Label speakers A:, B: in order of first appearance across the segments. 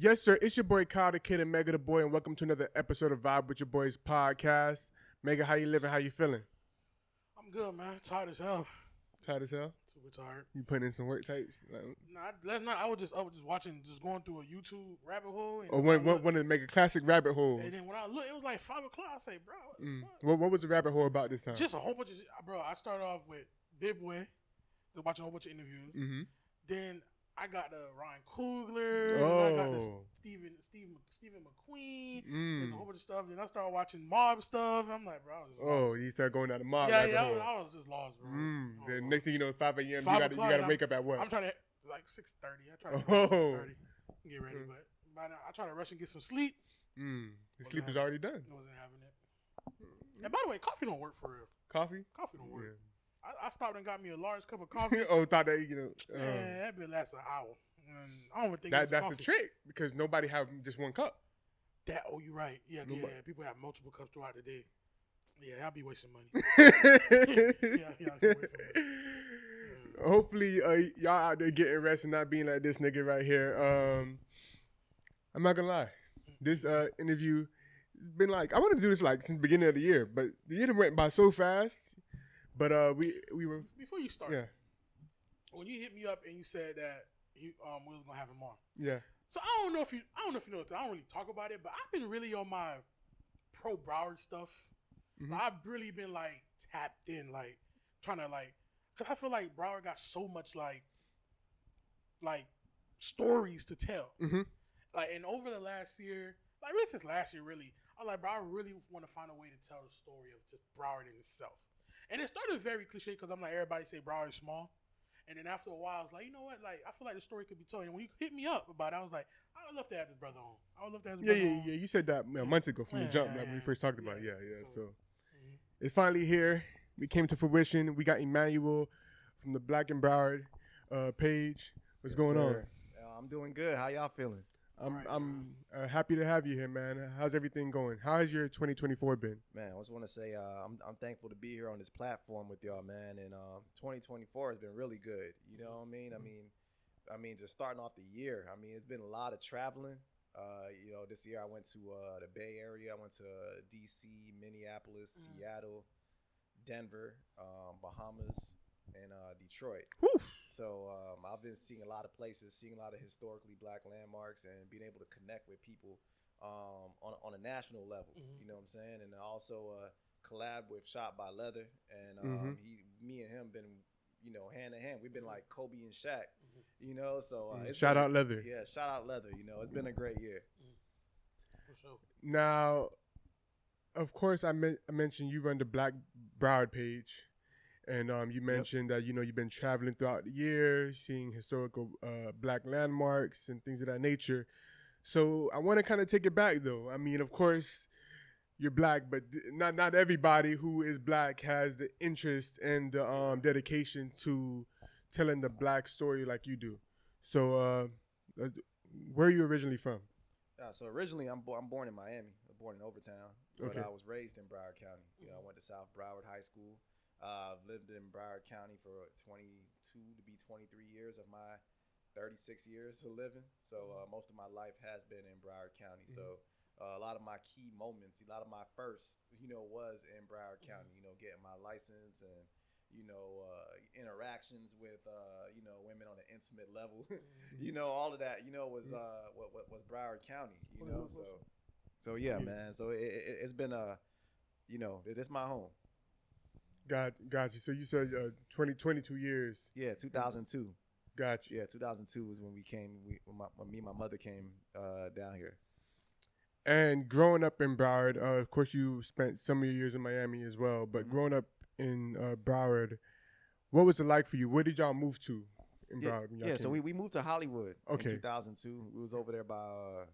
A: Yes, sir. It's your boy Kyle, the kid, and Mega the boy, and welcome to another episode of Vibe with Your Boys podcast. Mega, how you living? How you feeling?
B: I'm good, man. Tired as hell.
A: Tired as hell?
B: Super tired.
A: You putting in some work types?
B: Nah, last night I was just watching, just going through a YouTube rabbit hole. And
A: Or want to make a classic rabbit hole?
B: And then when I look, it was like 5 o'clock. I say, bro, what the fuck?
A: What was the rabbit hole about this time?
B: Just a whole bunch of shit. Bro, I started off with Vibewithyaboyz, just watching a whole bunch of interviews.
A: Mm-hmm.
B: Then I got the Ryan Coogler.
A: Oh.
B: And I got the Stephen McQueen. There's a whole bunch of stuff. Then I started watching mob stuff. I'm like, bro, I was just lost.
A: You started going down the mob
B: Yeah,
A: rabbit
B: yeah,
A: hole.
B: I was just lost, bro.
A: The next thing you know, 5 a.m. You
B: 5
A: got
B: o'clock,
A: to wake up at what?
B: I'm trying to, like 6:30. I try to get up at 6:30. Get ready, but by now I try to rush and get some sleep.
A: The sleep is already done.
B: I wasn't having it. And by the way, coffee don't work for real.
A: Coffee?
B: Coffee don't work.
A: Yeah.
B: I stopped and got me a large cup of coffee.
A: Thought that,
B: Man, that bit lasts an hour. And I don't even think
A: that's
B: coffee.
A: the trick because nobody have just one cup.
B: You're right. Yeah. People have multiple cups throughout the day. Yeah, I'll be wasting money. yeah, I'll be wasting money.
A: Hopefully, y'all out there getting rest and not being like this nigga right here. I'm not gonna lie, this interview has been like I wanted to do this like since the beginning of the year, but the year went by so fast. But we were
B: before you start.
A: Yeah.
B: When you hit me up and you said that we was gonna have him on.
A: Yeah.
B: So I don't know if you know. I don't really talk about it, but I've been really on my pro Broward stuff.
A: Mm-hmm.
B: I've really been like tapped in, like trying to cause I feel like Broward got so much like stories to tell.
A: Mm-hmm.
B: And over the last year, really since last year, really, I'm like, bro, I really want to find a way to tell the story of just Broward in itself. And it started very cliche because I'm like, everybody say Broward is small. And then after a while, I was like, you know what? Like, I feel like the story could be told. And when you hit me up about it, I was like, I would love to have this brother on. I would love to have this brother on.
A: Yeah. You said that months ago from the jump, like when we first talked about it. Yeah. So it's finally here. We came to fruition. We got Emmanuel from the Black and Broward page. What's going on?
C: I'm doing good. How y'all feeling?
A: I'm happy to have you here, man. How's everything going? How has your 2024 been?
C: Man, I just want to say I'm thankful to be here on this platform with y'all, man. And 2024 has been really good. You know what I mean? I mean, just starting off the year. I mean, it's been a lot of traveling. This year I went to the Bay Area. I went to DC, Minneapolis, Seattle, Denver, Bahamas, and Detroit.
A: Whew. So
C: I've been seeing a lot of places, seeing a lot of historically black landmarks, and being able to connect with people on a national level. You know what I'm saying? And also collab with Shot by Leather, and me and him been hand in hand. We've been like Kobe and Shaq. So
A: shout out Leather.
C: Yeah, shout out Leather. It's been a great year.
B: For sure.
A: Now, of course, I mentioned you run the Black Broward page. And you mentioned that, you've been traveling throughout the year, seeing historical black landmarks and things of that nature. So I want to kind of take it back, though. I mean, of course, you're black, but not everybody who is black has the interest and the dedication to telling the black story like you do. So where are you originally from?
C: So originally, I'm born in Miami. I was born in Overtown, but
A: Okay.
C: I was raised in Broward County. I went to South Broward High School. I've lived in Broward County for 22 to be 23 years of my 36 years of living. So most of my life has been in Broward County. So a lot of my key moments, a lot of my first, was in Broward County. Getting my license and interactions with women on an intimate level. All of that. Was was Broward County. So yeah, man. So it's been it's my home.
A: Got you. So you said 22 years.
C: Yeah, 2002.
A: Got you.
C: Yeah, 2002 was when we came. When me and my mother came down here.
A: And growing up in Broward, of course, you spent some of your years in Miami as well. But growing up in Broward, what was it like for you? Where did y'all move to in Broward? When y'all
C: yeah.
A: came?
C: So we moved to Hollywood in
A: Okay.
C: 2002. We was over there by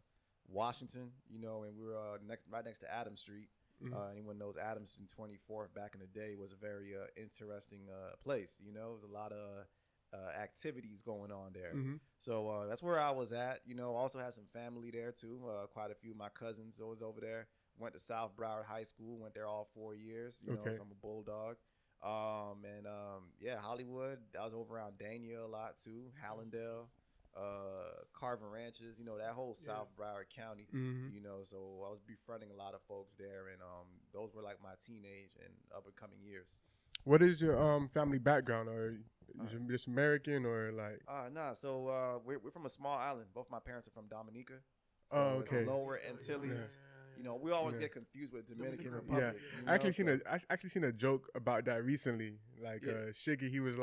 C: Washington, and we were right next to Adams Street. Anyone knows Adams and 24th back in the day was a very interesting place. There was a lot of activities going on there. So that's where I was at. Also had some family there too. Quite a few of my cousins was over there. Went to South Broward High School. Went there all 4 years. So I'm a Bulldog. Hollywood. I was over around Dania a lot too. Hallandale. Carver Ranches, that whole
B: Yeah.
C: South Broward County,
A: Mhm.
C: so I was befriending a lot of folks there, and those were like my teenage and up and coming years.
A: What is your family background? Or is it just American or like?
C: Nah, so we're from a small island. Both my parents are from Dominica, so
A: Oh,
C: it's
A: okay.
C: Lower Antilles. We always
A: Yeah.
C: get confused with Dominican
B: Dominican
A: Yeah,
C: Republic.
B: Republic,
C: you
A: I actually
C: know,
A: seen
C: so-
A: I actually seen a joke about that recently. Like
C: Yeah.
A: Shiggy, he was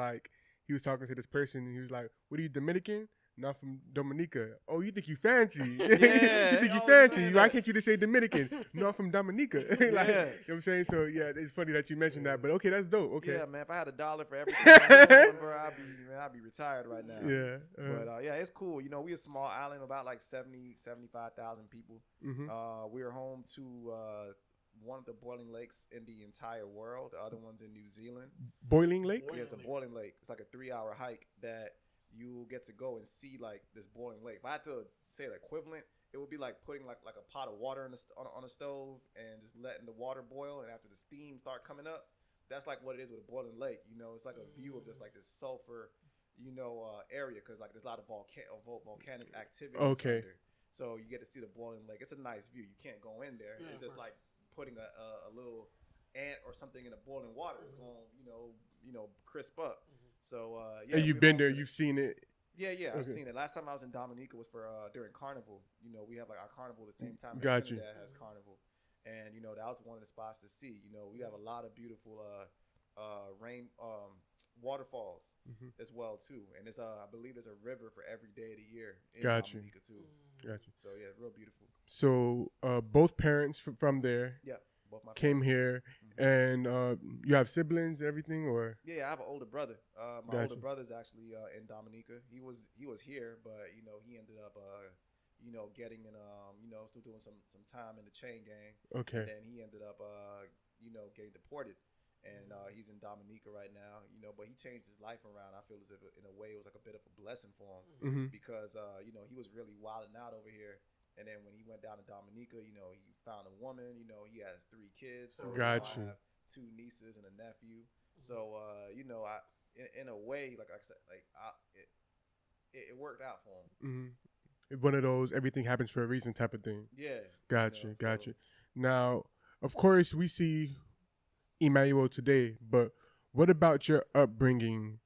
A: talking to this person, and he was like, "What are you, Dominican? Not from Dominica. Oh, you think you fancy?
C: Yeah,
A: you
C: they
A: think you
C: always
A: fancy?
C: say
A: Why
C: that.
A: can't you just say Dominican? Not from Dominica. Like, you know
C: Yeah.
A: what I'm saying? So yeah, it's funny that you mentioned that. But okay, that's dope. Okay.
C: Yeah, man. If I had $1 for everything, I'd be retired right now.
A: Yeah.
C: But yeah, it's cool. We a small island, about like 75,000 people.
A: Mhm.
C: We're home to one of the boiling lakes in the entire world. The other one's in New Zealand.
A: Boiling Lake.
B: Boiling
C: Yeah, it's a
B: lake.
C: boiling lake. It's like a 3-hour hike that you get to go and see like this boiling lake. If I had to say the equivalent, it would be like putting like a pot of water on a stove and just letting the water boil, and after the steam start coming up, that's like what it is with a boiling lake. It's like a view of just like this sulfur, area, because like there's a lot of volcanic activity.
A: Okay.
C: Under. So you get to see the boiling lake. It's a nice view. You can't go in there.
B: Yeah,
C: It's just
B: of course.
C: like putting a little ant or something in the boiling water. It's going to crisp up. So yeah.
A: And you've
C: we
A: been
C: home
A: there.
C: to the-
A: You've seen it.
C: Yeah, I've
A: Okay.
C: seen it. Last time I was in Dominica was for during Carnival. We have like our Carnival the same time
A: Got you.
C: Trinidad has Carnival, and that was one of the spots to see. We have a lot of beautiful rain waterfalls
A: Mhm.
C: as well too, and it's I believe there's a river for every day of the year in
A: Got you.
C: Dominica too.
A: Gotcha.
C: So yeah, real beautiful.
A: So both parents from there
C: Yeah, both my
A: came
C: parents.
A: here,
C: Mhm.
A: and you have siblings and everything, or
C: Yeah, I have an older brother. My
A: Gotcha.
C: older brother's actually in Dominica. He was here, but he ended up getting in still doing some time in the chain gang.
A: okay.
C: And then he ended up getting deported, and he's in Dominica right now. But he changed his life around. I feel as if in a way it was like a bit of a blessing for him,
A: Mm-hmm.
C: because he was really wilding out over here. And then when he went down to Dominica, he found a woman. He has 3 kids. So
A: Gotcha.
C: I have 2 nieces and a nephew. So I in a way, like I said, like it worked out for him.
A: Mm-hmm. One of those everything happens for a reason type of thing.
C: Yeah.
A: Gotcha.
C: so-
A: Gotcha. Now, of course, we see Emmanuel today, but what about your upbringing,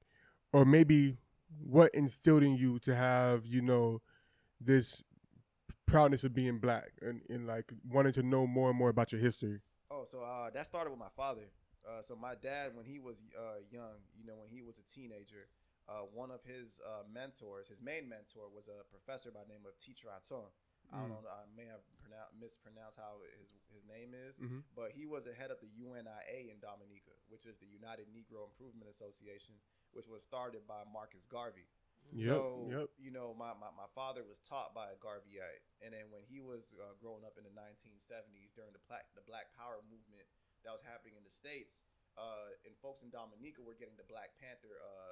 A: or maybe what instilled in you to have this proudness of being black and like wanting to know more and more about your history?
C: Oh, so that started with my father. So my dad, when he was young, when he was a teenager, one of his mentors, his main mentor, was a professor by the name of Teacher Aton. I don't know, I may have mispronounced how his name is,
A: Mhm.
C: but he was the head of the UNIA in Dominica, which is the United Negro Improvement Association, which was started by Marcus Garvey.
A: Yep.
C: My father was taught by a Garveyite, and then when he was growing up in the 1970s during the Black Power movement that was happening in the States, and folks in Dominica were getting the Black Panther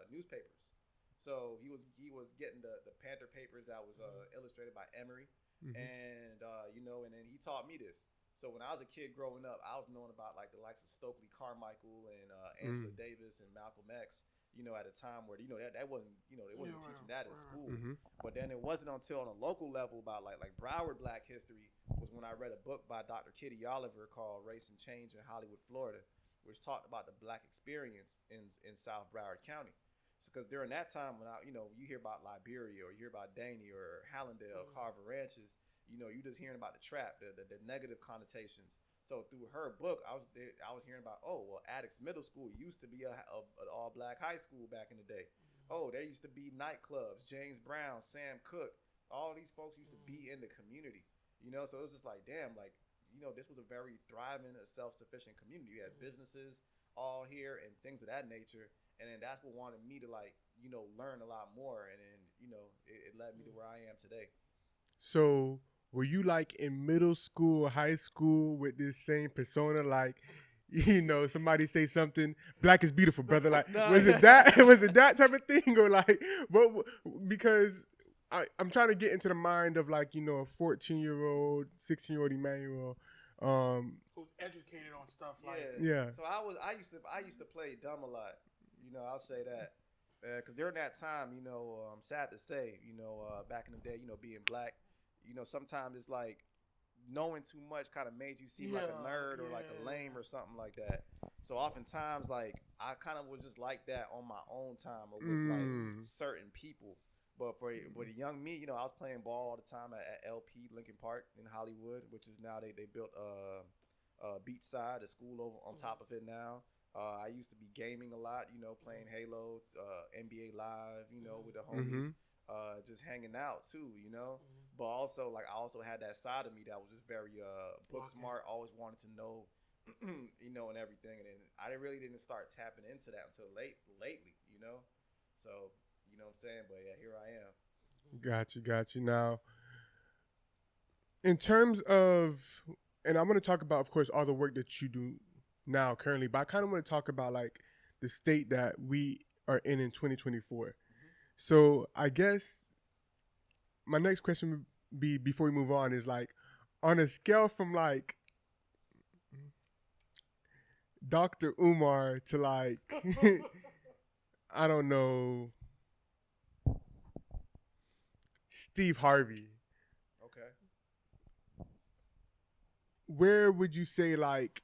C: newspapers. So he was getting the Panther papers that was illustrated by Emery,
A: Mhm.
C: and and then he taught me this. So when I was a kid growing up, I was knowing about like the likes of Stokely Carmichael and Angela Davis and Malcolm X. At a time where that wasn't they wasn't teaching that in school.
A: Mhm.
C: But then it wasn't until on a local level about like Broward Black history was when I read a book by Dr. Kitty Oliver called Race and Change in Hollywood, Florida, which talked about the black experience in South Broward County. So because during that time when you hear about Liberia or you hear about Daney or Hallandale, Carver Ranches, you just hearing about the trap, the negative connotations. So through her book, I was hearing about, Addicts Middle School used to be an all black high school back in the day. Oh, there used to be nightclubs, James Brown, Sam Cooke, all these folks used to be in the community. So it was just like, damn, like, this was a very thriving, self-sufficient community. You had businesses all here and things of that nature. And then that's what wanted me to learn a lot more. And then, it led me to where I am today.
A: So were you like in middle school, high school with this same persona? Like, somebody say something, black is beautiful, brother. Like,
C: No.
A: was it that type of thing? Or like, what? Because I'm trying to get into the mind of like, a 14-year-old, 16-year-old Emmanuel.
B: Who's educated on stuff like
A: Yeah.
C: So I used to play dumb a lot. I'll say that. Because during that time, sad to say, back in the day, being black, sometimes it's like knowing too much kind of made you seem like a nerd or like a lame or something like that. So oftentimes, like, I kind of was just like that on my own time or with like certain people. But for the young me, I was playing ball all the time at LP Lincoln Park in Hollywood, which is now they built Beachside, a school over on top of it now. I used to be gaming a lot, playing Halo, NBA Live, with the homies, just hanging out too, But also, like, I also had that side of me that was just very book smart, always wanted to know, and everything. And then I really didn't start tapping into that until lately, So, you know what I'm saying? But yeah, here I am.
A: Got you. Now, in terms of, and I'm going to talk about, of course, all the work that you do now currently, but I kind of want to talk about like the state that we are in 2024. So I guess my next question would be, before we move on, is like, on a scale from like Dr. Umar to like I don't know, Steve Harvey.
C: Okay.
A: Where would you say, like,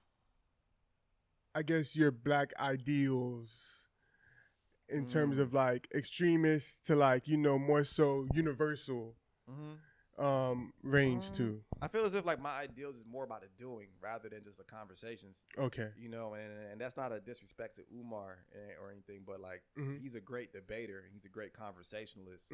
A: I guess your black ideals in terms of like extremists to like, more so universal range too?
C: I feel as if like my ideals is more about the doing rather than just the conversations.
A: Okay.
C: And that's not a disrespect to Umar or anything, but like he's a great debater. He's a great conversationalist.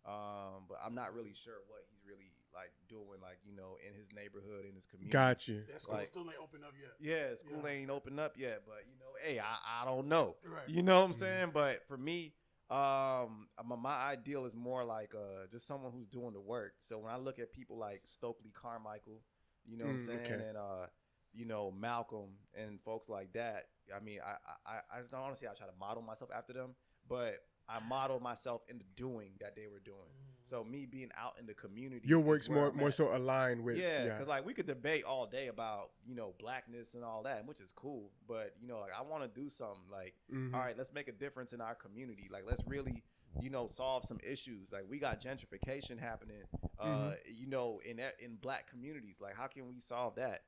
C: But I'm not really sure what he's really like doing, like, in his neighborhood, in his community.
A: Got you.
B: That school still ain't open up yet.
C: Yeah, school ain't open up yet, but hey, I don't know.
B: Right.
C: You know what I'm saying? But for me, my ideal is more like just someone who's doing the work. So when I look at people like Stokely Carmichael, you know what I'm saying, and Malcolm and folks like that, I mean, I don't honestly, I try to model myself after them, but I model myself in the doing that they were doing. So me being out in the community,
A: your work's more so aligned with
C: because like we could debate all day about blackness and all that, which is cool, but like I want to do something like all right, let's make a difference in our community, like let's really solve some issues. Like we got gentrification happening in black communities. Like how can we solve that?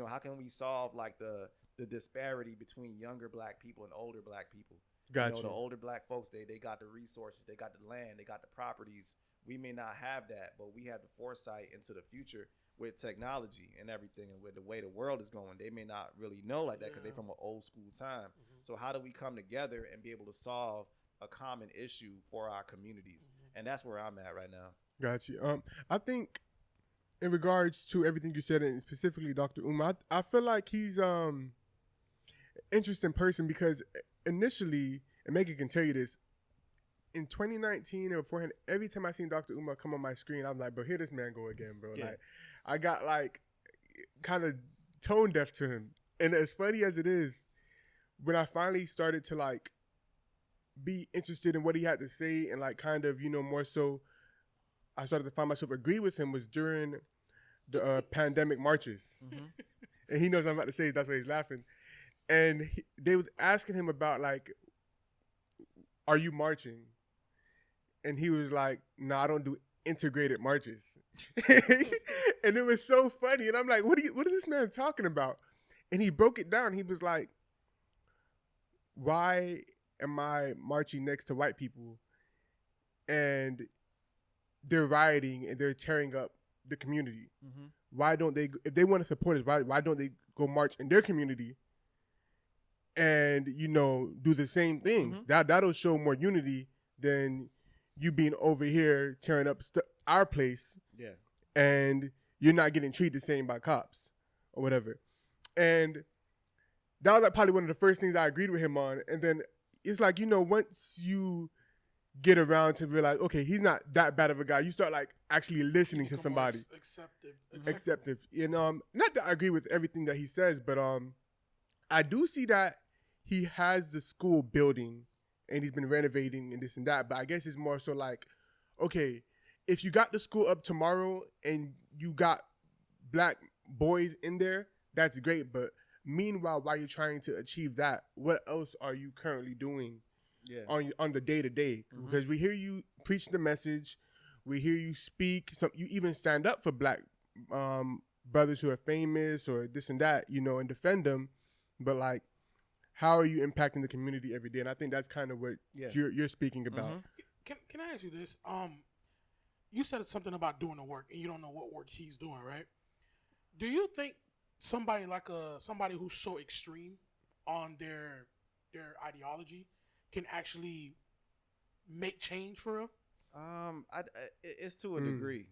C: How can we solve like the disparity between younger black people and older black people?
A: Gotcha.
C: The older black folks, they got the resources, they got the land, they got the properties. We may not have that, but we have the foresight into the future with technology and everything, and with the way the world is going. They may not really know like that because they're from an old school time. So how do we come together and be able to solve a common issue for our communities? And that's where I'm at right now.
A: Got you. I think in regards to everything you said, and specifically Dr. Umar, I feel like he's an interesting person because initially, and Megan can tell you this, in 2019 and beforehand, every time I seen Dr. Umar come on my screen, I'm like, bro, here this man go again, bro. Yeah. Like, I got like kind of tone deaf to him. And as funny as it is, when I finally started to like be interested in what he had to say and like kind of, more so, I started to find myself agree with him was during the pandemic marches. And he knows what I'm about to say, that's why he's laughing. And they was asking him about like, are you marching? And he was like, no, I don't do integrated marches. And it was so funny. And I'm like, what is this man talking about? And he broke it down. He was like, why am I marching next to white people and they're rioting and they're tearing up the community? Why don't they, if they want to support us, why don't they go march in their community and, do the same things? That'll show more unity than you being over here tearing up our place. Yeah. And you're not getting treated the same by cops or whatever. And that was like probably one of the first things I agreed with him on. And then it's like, once you get around to realize, okay, he's not that bad of a guy, you start like actually listening to somebody. Acceptive. Not that I agree with everything that he says, but I do see that he has the school building and he's been renovating and this and that. But I guess it's more so like, okay, if you got the school up tomorrow and you got black boys in there, that's great. But meanwhile, while you're trying to achieve that, what else are you currently doing on the day to day, because we hear you preach the message, we hear you speak. You even stand up for black brothers who are famous or this and that, and defend them. But like, how are you impacting the community every day? And I think that's kind of what you're speaking about.
B: Can I ask you this? You said something about doing the work, and you don't know what work he's doing, right? Do you think somebody who's so extreme on their ideology can actually make change for him?
C: It's to a degree.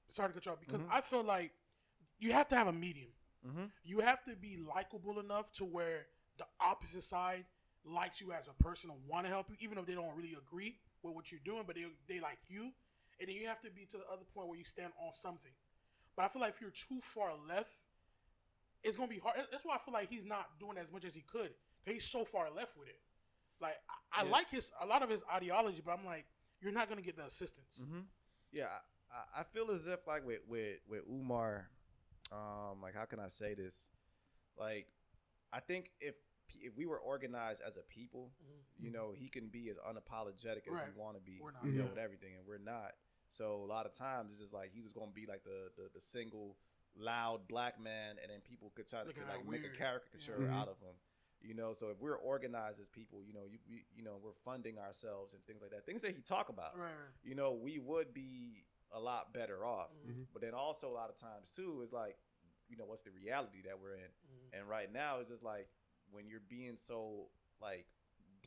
B: Sorry to cut you off, because I feel like you have to have a medium. You have to be likable enough to where the opposite side likes you as a person and want to help you, even if they don't really agree with what you're doing, but they like you. And then you have to be to the other point where you stand on something. But I feel like if you're too far left, it's going to be hard. That's why I feel like he's not doing as much as he could. He's so far left with it. Like, I like a lot of his ideology, but I'm like, you're not going to get the assistance.
C: Yeah, I feel as if, like, with Umar, like, how can I say this? Like, I think if we were organized as a people, he can be as unapologetic as he want to be, with everything, and we're not. So a lot of times it's just like he's just gonna be like the single loud black man, and then people could try to like make a caricature out of him. So if we're organized as people, we're funding ourselves and things like that, things that he talk about, we would be a lot better off. But then also a lot of times too is like, what's the reality that we're in? And right now it's just like, when you're being so like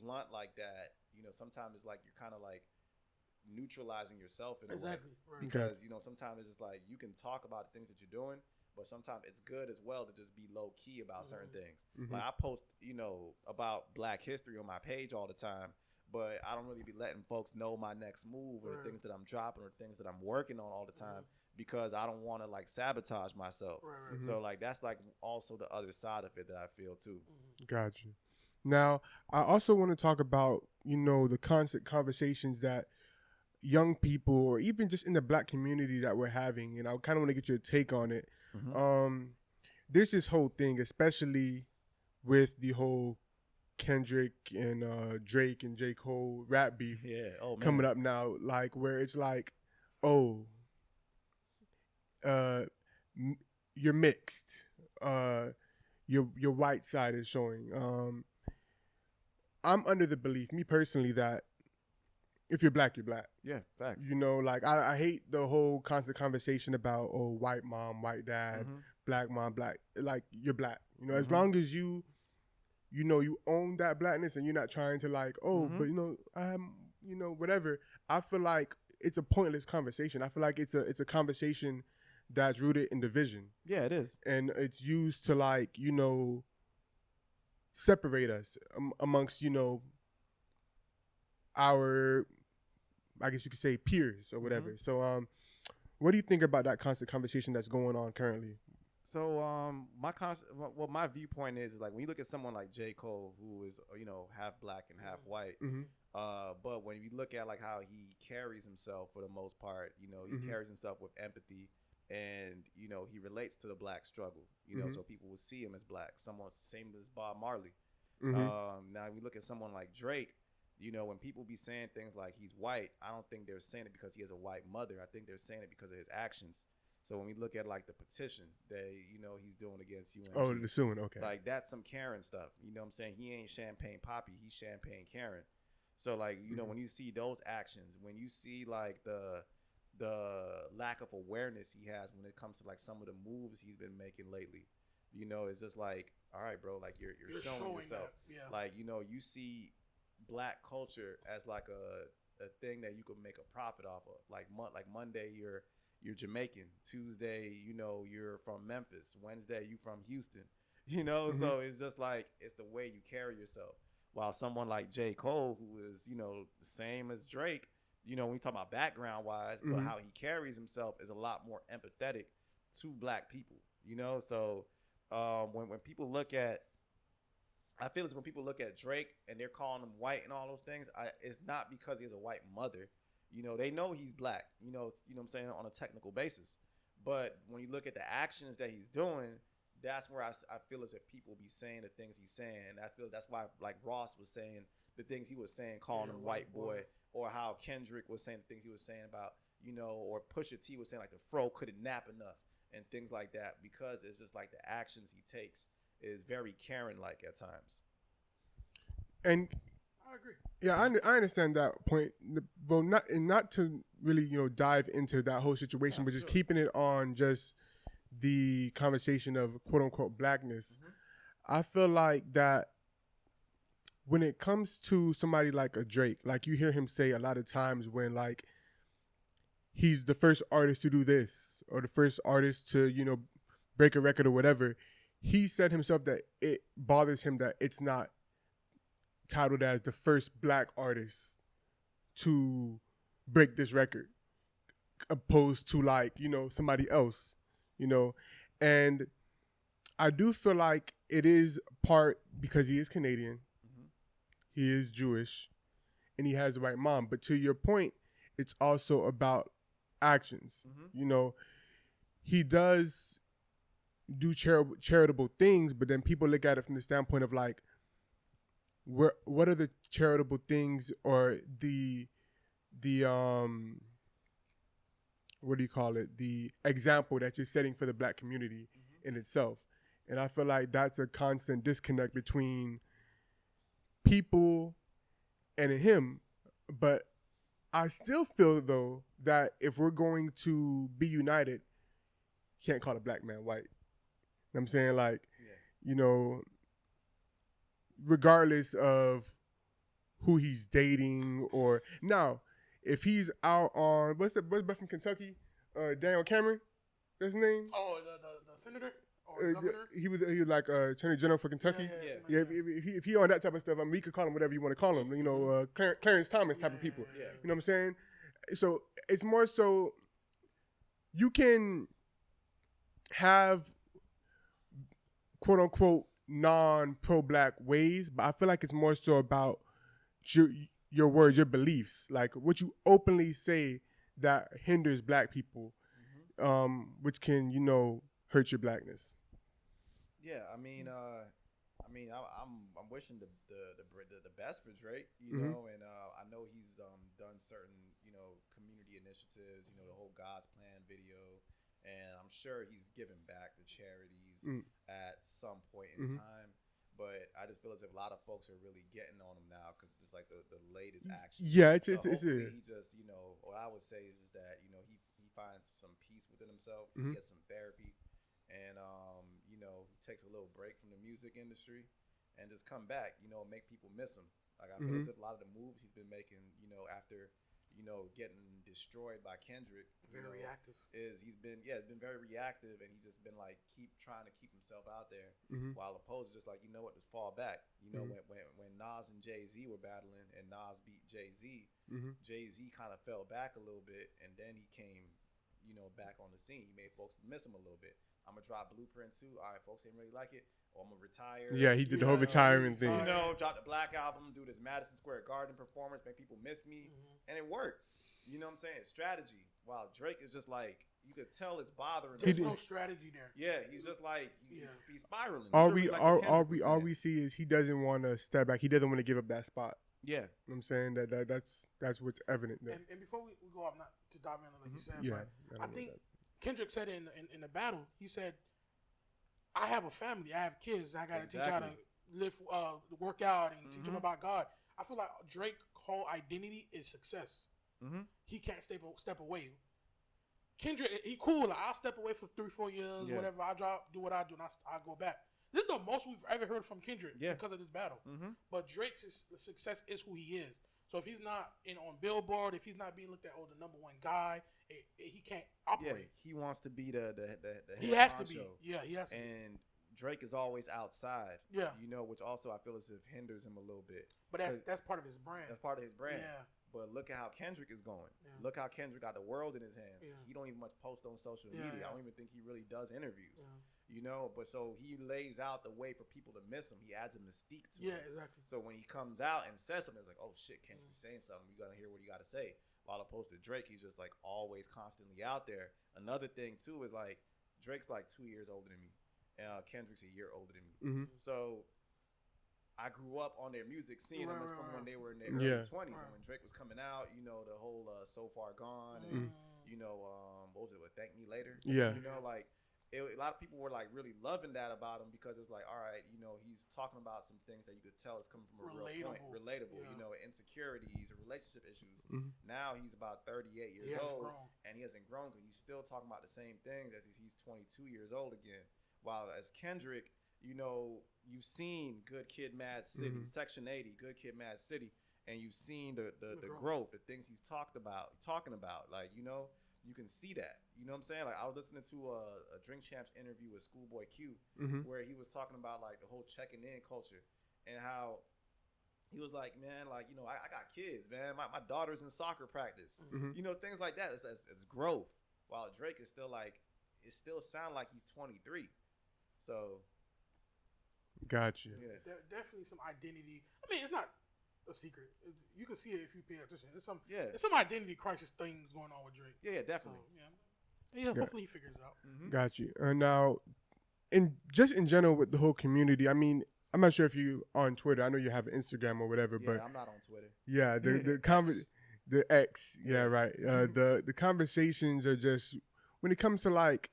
C: blunt like that, sometimes it's like you're kind of like neutralizing yourself in a way.
B: Right.
C: Because sometimes it's just like you can talk about the things that you're doing, but sometimes it's good as well to just be low key about certain things. Like I post about Black history on my page all the time, but I don't really be letting folks know my next move or the things that I'm dropping or things that I'm working on all the time, because I don't want to like sabotage myself. So like that's like also the other side of it that I feel too.
A: Gotcha. Now I also want to talk about the constant conversations that young people, or even just in the black community, that we're having, and I kind of want to get your take on it. There's this whole thing, especially with the whole Kendrick and Drake and J. Cole rap beef coming up now, like where it's like, you're mixed, your white side is showing. I'm under the belief, me personally, that if you're black, you're black.
C: Yeah, facts.
A: Like I hate the whole constant conversation about white mom, white dad, black mom, black. Like, you're black. As long as you own that blackness, and you're not trying to like, but I'm whatever. I feel like it's a pointless conversation. I feel like it's a conversation that's rooted in division.
C: Yeah, it is.
A: And it's used to like, separate us amongst, our, I guess you could say, peers or whatever. So what do you think about that constant conversation that's going on currently?
C: So my viewpoint is like, when you look at someone like J. Cole, who is half black and half white, but when you look at like how he carries himself, for the most part, he carries himself with empathy, and he relates to the black struggle, so people will see him as black. Someone same as Bob Marley. Now we look at someone like Drake. When people be saying things like he's white, I don't think they're saying it because he has a white mother. I think they're saying it because of his actions. So when we look at like the petition that he's doing against UNG,
A: the suing, okay,
C: like that's some Karen stuff. What I'm saying? He ain't Champagne Poppy, he's Champagne Karen. So like when you see those actions, when you see like the lack of awareness he has when it comes to like some of the moves he's been making lately, it's just like, all right, bro, like you're showing yourself. Like you see black culture as like a thing that you could make a profit off of. Like Monday you're Jamaican, Tuesday you're from Memphis, Wednesday you from Houston, so it's just like, it's the way you carry yourself. While someone like J. Cole, who is the same as Drake, when we talk about background wise, but how he carries himself is a lot more empathetic to black people, so when people look at, I feel as when people look at Drake and they're calling him white and all those things, it's not because he has a white mother. They know he's black, what I'm saying, on a technical basis. But when you look at the actions that he's doing, that's where I feel as if people be saying the things he's saying. And I feel that's why, like Ross was saying, the things he was saying, calling him white boy, or how Kendrick was saying the things he was saying about, you know, or Pusha T was saying like the fro couldn't nap enough and things like that, because it's just like the actions he takes is very Karen-like at times.
A: And
B: I agree.
A: yeah, I understand that point. Well, not to really, you know, dive into that whole situation, but just keeping it on just the conversation of quote unquote blackness. I feel like that when it comes to somebody like a Drake, like you hear him say a lot of times when like he's the first artist to do this or the first artist to, you know, break a record or whatever, he said himself that it bothers him that it's not titled as the first black artist to break this record opposed to like, you know, somebody else, you know. And I do feel like it is part because he is Canadian, he is Jewish, and he has the right mom. But to your point, it's also about actions. You know, he does do charitable things, but then people look at it from the standpoint of like, what are the charitable things or the what do you call it? The example that you're setting for the black community in itself. And I feel like that's a constant disconnect between people and him. But I still feel though that if we're going to be united, can't call a black man white. You know what I'm saying? Like, you know, regardless of who he's dating or now, if he's out on what's from Kentucky, Daniel Cameron, that's his name.
B: Oh, the senator or the governor.
A: He was like Attorney General for Kentucky.
B: Yeah.
A: If he on that type of stuff, I mean, we could call him whatever you want to call him. You know, Clarence Thomas type of people.
C: Yeah.
A: You know what I'm saying? So it's more so you can have quote unquote non-pro-black ways, but I feel like it's more so about your words, your beliefs, like what you openly say that hinders black people, which can, you know, hurt your blackness.
C: Yeah, I mean, I'm wishing the best for Drake, you know, and I know he's done certain, you know, community initiatives, you know, the whole God's Plan video, and I'm sure he's given back to charities at some point in time. But I just feel as if a lot of folks are really getting on him now because just like the latest action.
A: Yeah, it's
C: he just, you know, what I would say is just that, you know, he finds some peace within himself, he gets some therapy, and you know, he takes a little break from the music industry and just come back, you know, make people miss him. Like I feel as if a lot of the moves he's been making, you know, after, you know, getting destroyed by Kendrick,
B: reactive.
C: He's been very reactive, and he's just been like trying to keep himself out there, while opposed to just like, you know what, just fall back. You know, when Nas and Jay-Z were battling and Nas beat Jay-Z, Jay-Z kind of fell back a little bit, and then he came, you know, back on the scene. He made folks miss him a little bit. I'm gonna drop Blueprint 2. All right, folks didn't really like it. Or I'm gonna retire.
A: Yeah, he did the whole retirement thing.
C: You know, drop the Black Album, do this Madison Square Garden performance, make people miss me, and it worked. You know what I'm saying? It's strategy. While Drake is just like, you could tell it's bothering him.
B: There's no strategy there.
C: Yeah, he's just like he's spiraling.
A: All we see is he doesn't want to step back. He doesn't want to give up that spot.
C: Yeah,
A: you know what I'm saying that's what's evident there.
B: And before we go off, not to dive in like you said, but I think Kendrick said in the battle, he said, I have a family, I have kids, I got to teach how to live, work out, and teach them about God. I feel like Drake's whole identity is success. He can't step away. Kendrick, he cool. Like, I'll step away for 3-4 years, whatever. I do what I do, and I go back. This is the most we've ever heard from Kendrick because of this battle. But Drake's success is who he is. So if he's not on Billboard, if he's not being looked at the number one guy, he can't operate.
C: Yeah, he wants to be the
B: he has to be. Yeah, he has to.
C: And Drake is always outside. Yeah, you know, which also I feel as if hinders him a little bit.
B: But that's part of his brand.
C: That's part of his brand.
B: Yeah.
C: But look at how Kendrick is going. Yeah. Look how Kendrick got the world in his hands. Yeah. He don't even much post on social media. I don't even think he really does interviews. You know, but so he lays out the way for people to miss him. He adds a mystique to it. Yeah, exactly. So when he comes out and says something, it's like, oh shit, Kendrick's saying something. You gotta hear what he gotta say. While opposed to Drake, he's just like always constantly out there. Another thing too is like Drake's like 2 years older than me. Kendrick's a year older than me. So I grew up on their music, seeing them as from when they were in their early 20s, and when Drake was coming out, you know, the whole "So Far Gone" and you know, what was it? With "Thank Me Later."
A: Yeah,
C: you know, like. A lot of people were like really loving that about him because it was like, all right, you know, he's talking about some things that you could tell is coming from a real point, relatable, you know, insecurities or relationship issues. Now he's about 38 years old and he hasn't grown because he's still talking about the same things as he's 22 years old again. While as Kendrick, you know, you've seen Good Kid, Mad City, Section 80, Good Kid, Mad City, and you've seen the growth, the things he's talking about, like, you know. You can see that. You know what I'm saying? Like, I was listening to a Drink Champs interview with Schoolboy Q where he was talking about, like, the whole checking in culture and how he was like, man, like, you know, I got kids, man. My daughter's in soccer practice. You know, things like that. It's growth. While Drake is still, like, it still sounds like he's 23. So.
A: Gotcha.
B: Yeah. Definitely some identity. I mean, it's not a secret. You can see it if you pay attention. There's some identity crisis things going on with Drake.
C: Yeah, definitely.
B: So, hopefully he figures it out.
A: Got you. Now, in general with the whole community, I mean, I'm not sure if you on Twitter. I know you have Instagram or whatever, but
C: I'm not on Twitter.
A: Yeah, the X. Yeah, right. The conversations are just when it comes to like,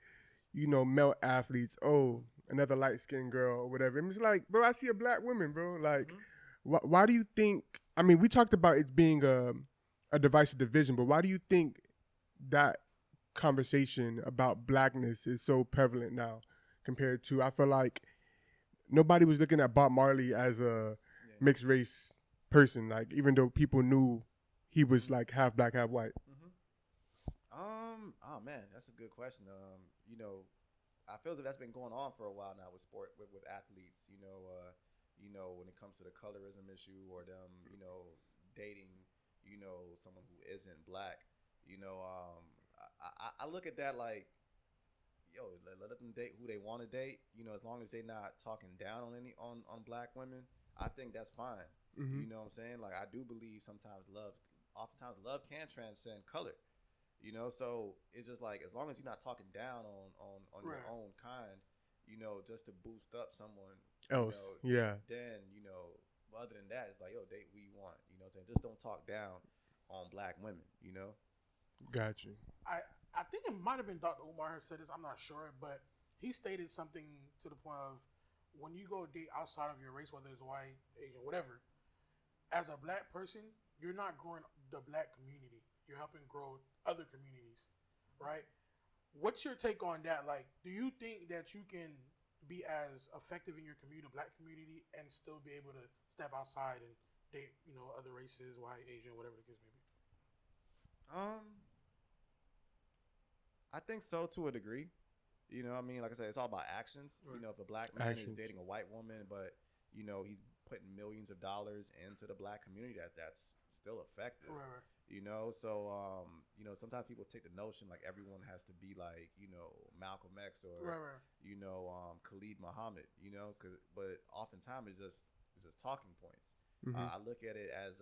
A: you know, male athletes. Oh, another light skinned girl or whatever. I'm just like, bro, I see a black woman, bro. Like. Why do you think? I mean, we talked about it being a divisive division, but why do you think that conversation about blackness is so prevalent now compared to? I feel like nobody was looking at Bob Marley as a mixed race person, like even though people knew he was like half black, half white.
C: Oh man, that's a good question. You know, I feel as if that's been going on for a while now with sport, with athletes. You know, when it comes to the colorism issue or them, you know, dating, you know, someone who isn't black, you know, I look at that like, yo, let them date who they want to date, you know, as long as they're not talking down on black women, I think that's fine. You know what I'm saying? Like, I do believe oftentimes love can transcend color, you know, so it's just like, as long as you're not talking down on your own kind, you know, just to boost up someone else, then, you know, other than that, it's like, yo, date who you want, you know what I'm saying? Just don't talk down on black women, you know?
A: Got you.
B: I think it might have been Dr. Umar who said this, I'm not sure, but he stated something to the point of, when you go date outside of your race, whether it's white, Asian, whatever, as a black person, you're not growing the black community. You're helping grow other communities, right? What's your take on that? Like, do you think that you can be as effective in your community, black community, and still be able to step outside and date, you know, other races, white, Asian, whatever the case may be?
C: I think so, to a degree. You know, I mean, like I said, it's all about actions. You know, if a black man is dating a white woman, but, you know, he's putting millions of dollars into the black community, that's still effective.
B: Right.
C: You know, so you know, sometimes people take the notion like everyone has to be like, you know, Malcolm X or you know, Khalid Muhammad, you know, but oftentimes it's just talking points. I look at it as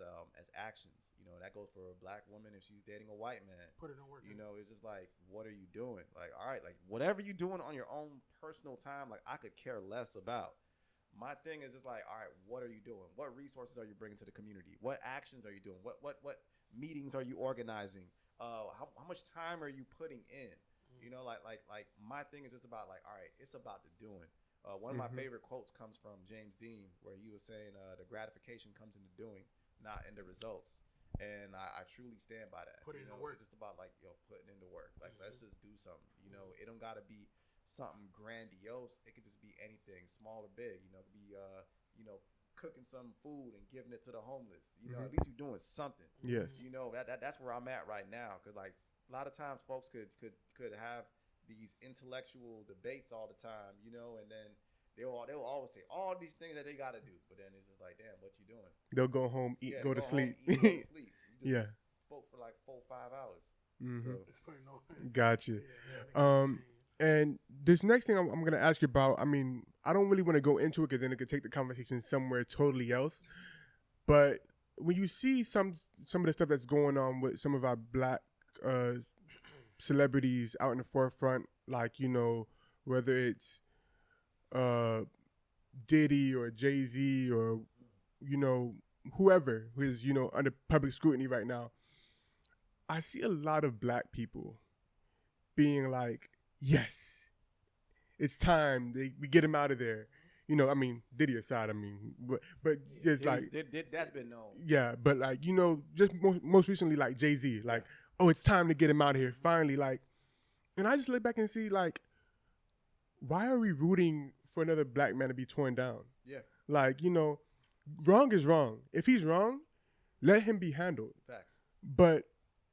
C: actions. You know, that goes for a black woman if she's dating a white man.
B: Put it in work.
C: You know, it's just like, what are you doing? Like, all right, like whatever you're doing on your own personal time, like I could care less about. My thing is just like, all right, what are you doing? What resources are you bringing to the community? What actions are you doing? What meetings are you organizing? How much time are you putting in? You know, like my thing is just about like, all right, it's about the doing. One of my favorite quotes comes from James Dean, where he was saying the gratification comes in the doing, not in the results. And I truly stand by that.
B: Put it in the
C: It's
B: work.
C: just about like, yo, putting in the work. Like, let's just do something. You know, it don't gotta be something grandiose. It could just be anything, small or big. You know, it could be you know, cooking some food and giving it to the homeless. You know, at least you're doing something.
A: Yes.
C: You know, that's where I'm at right now. Cause like a lot of times folks could have these intellectual debates all the time, you know, and then they'll always say all these things that they got to do, but then it's just like, damn, what you doing?
A: They'll go home, eat, go to sleep.
C: Home, eat, go to sleep. You just spoke for like 4-5 hours. So.
A: Gotcha. And this next thing I'm going to ask you about, I mean, I don't really want to go into it because then it could take the conversation somewhere totally else. But when you see some of the stuff that's going on with some of our black celebrities out in the forefront, like, you know, whether it's Diddy or Jay-Z or whoever who is, under public scrutiny right now, I see a lot of black people being like, yes, it's time. We get him out of there. I mean, Diddy aside, but just like
C: that's been known.
A: Yeah, but like just most recently, like Jay-Z, like, oh, it's time to get him out of here finally. Like, and I just look back and see like, why are we rooting for another black man to be torn down?
C: Yeah,
A: like wrong is wrong. If he's wrong, let him be handled.
C: Facts.
A: But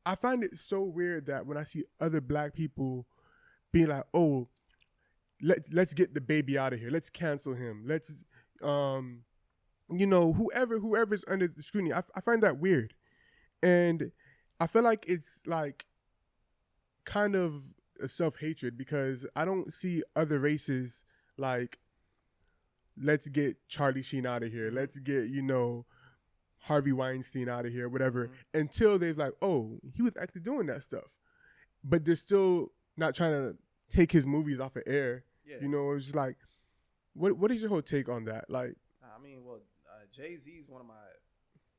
A: I find it so weird that when I see other black people being like, oh, let's get the baby out of here. Let's cancel him. Let's, whoever's under the scrutiny. I find that weird. And I feel like it's like kind of a self-hatred because I don't see other races like, let's get Charlie Sheen out of here. Let's get, Harvey Weinstein out of here, whatever, until they're like, oh, he was actually doing that stuff. But they're still not trying to take his movies off of air.
C: Yeah.
A: It's just like, what is your whole take on that? Like,
C: I mean, well, Jay-Z is one of my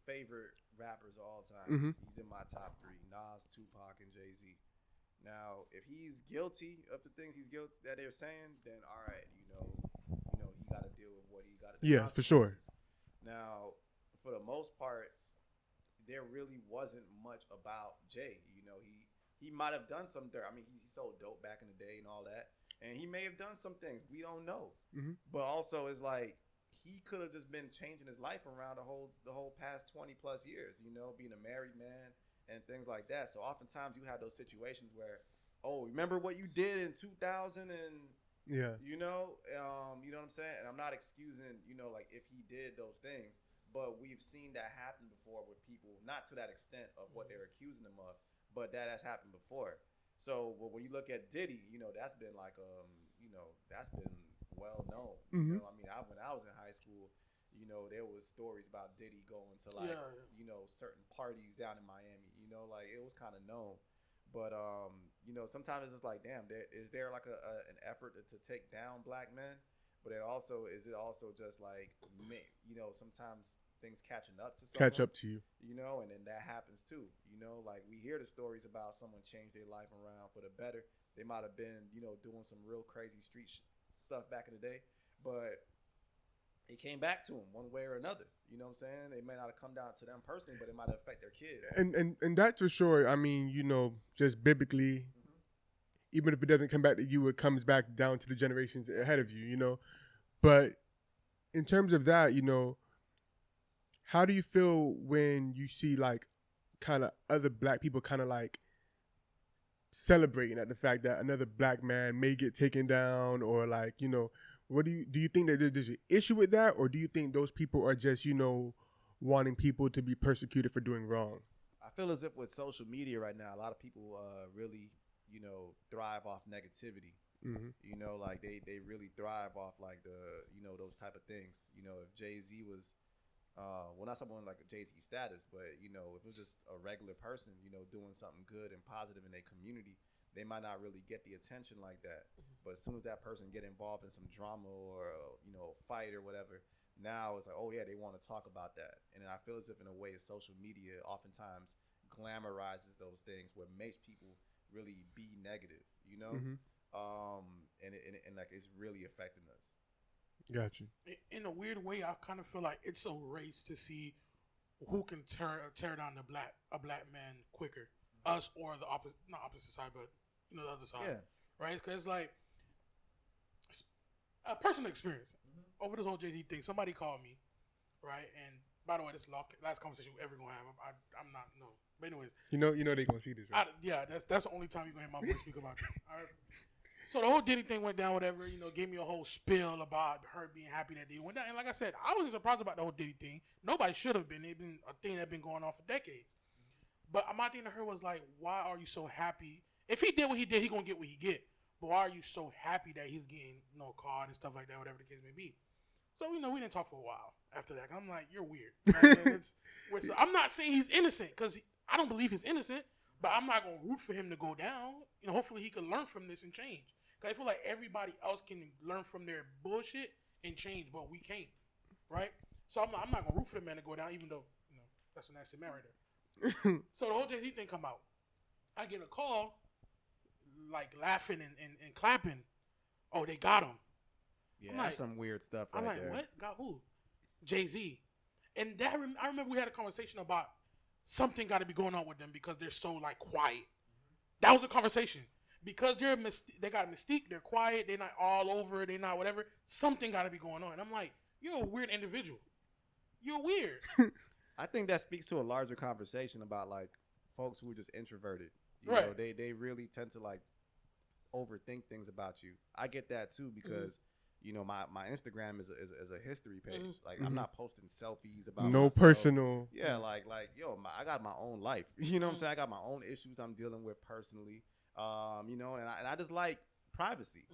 C: favorite rappers of all time.
A: Mm-hmm.
C: He's in my top 3: Nas, Tupac, and Jay-Z. Now, if he's guilty of the things he's guilty that they're saying, then all right, you got to deal with what he got to do.
A: Yeah, for sure.
C: Now, for the most part, there really wasn't much about Jay. He might have done some dirt. I mean, he sold dope back in the day and all that, and he may have done some things we don't know.
A: Mm-hmm.
C: But also, it's like he could have just been changing his life around the whole past 20 plus years. Being a married man and things like that. So oftentimes you have those situations where, oh, remember what you did in 2000 and
A: yeah,
C: you know what I'm saying? And I'm not excusing, like if he did those things, but we've seen that happen before with people, not to that extent of what they're accusing him of, but that has happened before. So when you look at Diddy, that's been like, that's been well known.
A: Mm-hmm.
C: I mean, when I was in high school, there was stories about Diddy going to like, certain parties down in Miami. Like it was kind of known. But sometimes it's just like, damn, is there like an effort to take down black men? But is it also just like, sometimes things catching up to someone,
A: catch up to you,
C: and then that happens too. Like we hear the stories about someone changed their life around for the better. They might have been, doing some real crazy street stuff back in the day, but it came back to them one way or another. You know what I'm saying? It may not have come down to them personally, but it might affect their kids.
A: And that for sure. I mean, just biblically, even if it doesn't come back to you, it comes back down to the generations ahead of you. But in terms of that, how do you feel when you see like kind of other black people kind of like celebrating at the fact that another black man may get taken down, or like, what do you think that there's an issue with that, or do you think those people are just, wanting people to be persecuted for doing wrong?
C: I feel as if with social media right now, a lot of people really, thrive off negativity.
A: Mm-hmm.
C: Like they really thrive off like those type of things. If Jay-Z was, not someone like a Jay-Z status, but if it was just a regular person, doing something good and positive in their community, they might not really get the attention like that. But as soon as that person get involved in some drama or fight or whatever, now it's like, oh yeah, they want to talk about that. And then I feel as if in a way social media oftentimes glamorizes those things, what makes people really be negative,
A: Mm-hmm.
C: And like it's really affecting us.
A: Got you.
B: In a weird way, I kind of feel like it's a race to see who can tear down a black man quicker, us or the not opposite side, but the other side.
C: Yeah.
B: Right? Because it's like a personal experience. Over this whole Jay-Z thing, somebody called me, right? And by the way, this is the last conversation we're ever gonna have. I'm not no. But anyways,
A: they're gonna see this, right?
B: That's the only time you're gonna hear my voice speak about it. All right. So the whole Diddy thing went down, whatever, gave me a whole spill about her being happy that Diddy went down. And like I said, I wasn't surprised about the whole Diddy thing. Nobody should have been. It's been a thing that's been going on for decades. But my thing to her was like, why are you so happy? If he did what he did, he gonna get what he get. But why are you so happy that he's getting no card and stuff like that, whatever the case may be? So, we didn't talk for a while after that. I'm like, you're weird. Right? So I'm not saying he's innocent, because I don't believe he's innocent, but I'm not going to root for him to go down. Hopefully he can learn from this and change. Because I feel like everybody else can learn from their bullshit and change, but we can't, right? So I'm not gonna root for the man to go down, even though that's a nasty man right there. So the whole Jay-Z thing come out. I get a call, like laughing and clapping. Oh, they got him.
C: Yeah,
B: I'm
C: that's
B: like,
C: some weird stuff right
B: I'm like,
C: there.
B: what? Got who? Jay-Z. And I remember we had a conversation about something got to be going on with them because they're so like quiet. That was a conversation. Because they got mystique, they're quiet, they're not all over, they're not whatever. Something got to be going on. And I'm like, you're a weird individual. You're weird.
C: I think that speaks to a larger conversation about like folks who are just introverted. You
B: Right.
C: know, they really tend to like overthink things about you. I get that too because you know my Instagram is a history page. Like I'm not posting selfies about
A: no
C: myself.
A: personal.
C: Yeah, like yo, I got my own life. You know what I'm saying? I got my own issues I'm dealing with personally. You know, and I just like privacy.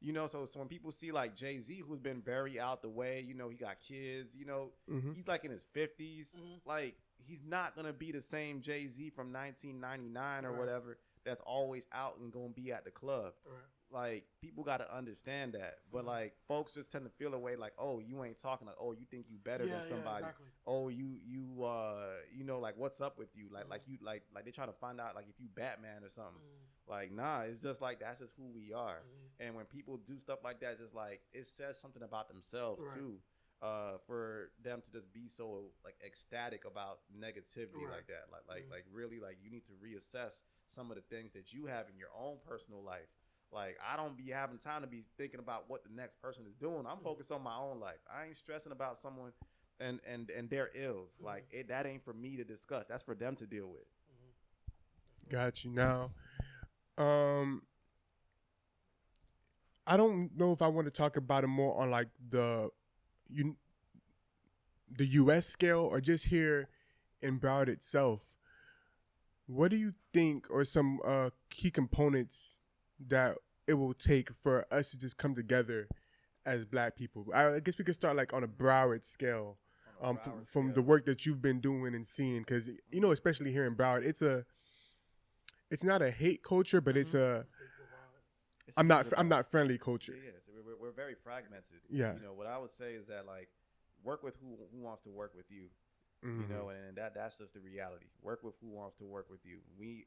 C: You know, so when people see like Jay-Z, who's been very out the way, you know, he got kids, you know, he's like in his 50s. Like, he's not going to be the same Jay-Z from 1999 or whatever that's always out and going to be at the club. Like, people got to understand that. But, like, folks just tend to feel away like, oh, you ain't talking. Like, oh, you think you better than somebody.
B: Exactly.
C: Oh, you know, like, what's up with you? Like they trying to find out, like, if you Batman or something. Like, nah, it's just like, that's just who we are. And when people do stuff like that, just like, it says something about themselves too. For them to just be so like ecstatic about negativity like that. Like really, like you need to reassess some of the things that you have in your own personal life. Like, I don't be having time to be thinking about what the next person is doing. I'm focused on my own life. I ain't stressing about someone and their ills. Like, that ain't for me to discuss. That's for them to deal with.
A: Got you. Now, I don't know if I want to talk about it more on like the U.S. scale or just here in Broward itself. What do you think are some key components that it will take for us to just come together as Black people? I guess we could start like on a Broward scale, from the work that you've been doing and seeing, because you know, especially here in Broward, it's not a hate culture, but it's a I'm not friendly culture.
C: Yeah, so we're very fragmented.
A: Yeah,
C: you know what I would say is that like work with who wants to work with you. You know, and that's just the reality. Work with who wants to work with you.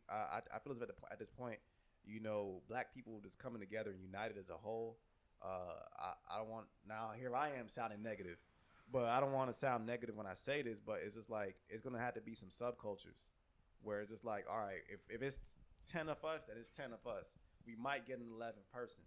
C: I feel as if at this point, you know, Black people just coming together and united as a whole. I don't want, now here I am sounding negative, but I don't want to sound negative when I say this, but it's just like, it's going to have to be some subcultures where it's just like, all right, if it's 10 of us, then it's 10 of us. We might get an 11th person.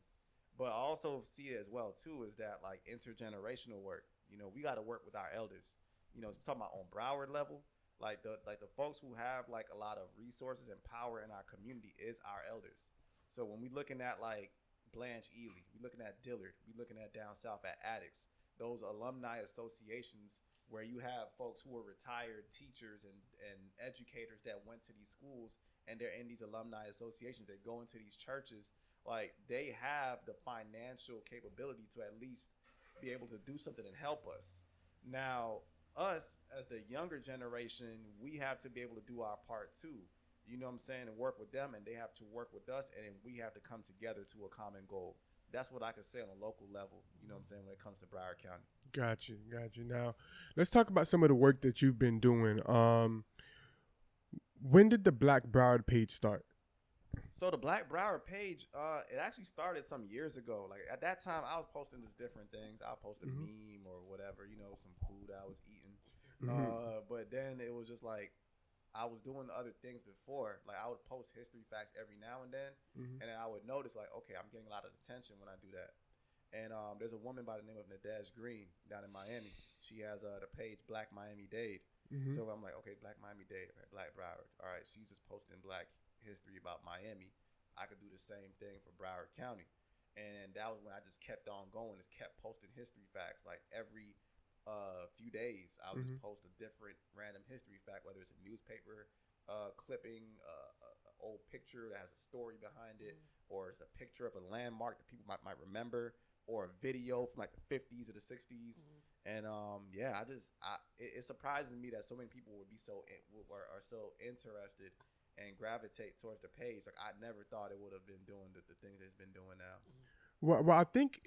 C: But I also see it as well, too, is that like intergenerational work. You know, we got to work with our elders. You know, talking about on Broward level, like the folks who have like a lot of resources and power in our community is our elders. So when we looking at like Blanche Ely, we looking at Dillard, we looking at down south at Addicts, those alumni associations where you have folks who are retired teachers and educators that went to these schools and they're in these alumni associations, they go into these churches, like they have the financial capability to at least be able to do something and help us. Now, us as the younger generation, we have to be able to do our part too. You know what I'm saying? And work with them, and they have to work with us, and we have to come together to a common goal. That's what I can say on a local level, you know what I'm saying, when it comes to Broward County. Got you.
A: Now, let's talk about some of the work that you've been doing. When did the Black Broward page start?
C: So the Black Broward page, it actually started some years ago. Like at that time, I was posting just different things. I posted a meme or whatever, you know, some food I was eating. But then it was just like, I was doing other things before. Like I would post history facts every now and then, and then I would notice like, okay, I'm getting a lot of attention when I do that. And there's a woman by the name of Nadej Green down in Miami. She has the page Black Miami Dade. So I'm like, okay, Black Miami Dade, right, Black Broward. All right, she's just posting Black history about Miami. I could do the same thing for Broward County. And that was when I just kept on going, just kept posting history facts. Like every few days, I would just post a different random history fact, whether it's a newspaper clipping, old picture that has a story behind it, or it's a picture of a landmark that people might remember, or a video from like the 50s or the 60s. And yeah, it surprises me that so many people would be are so interested and gravitate towards the page. Like I never thought it would have been doing the things it's been doing now.
A: Well, I think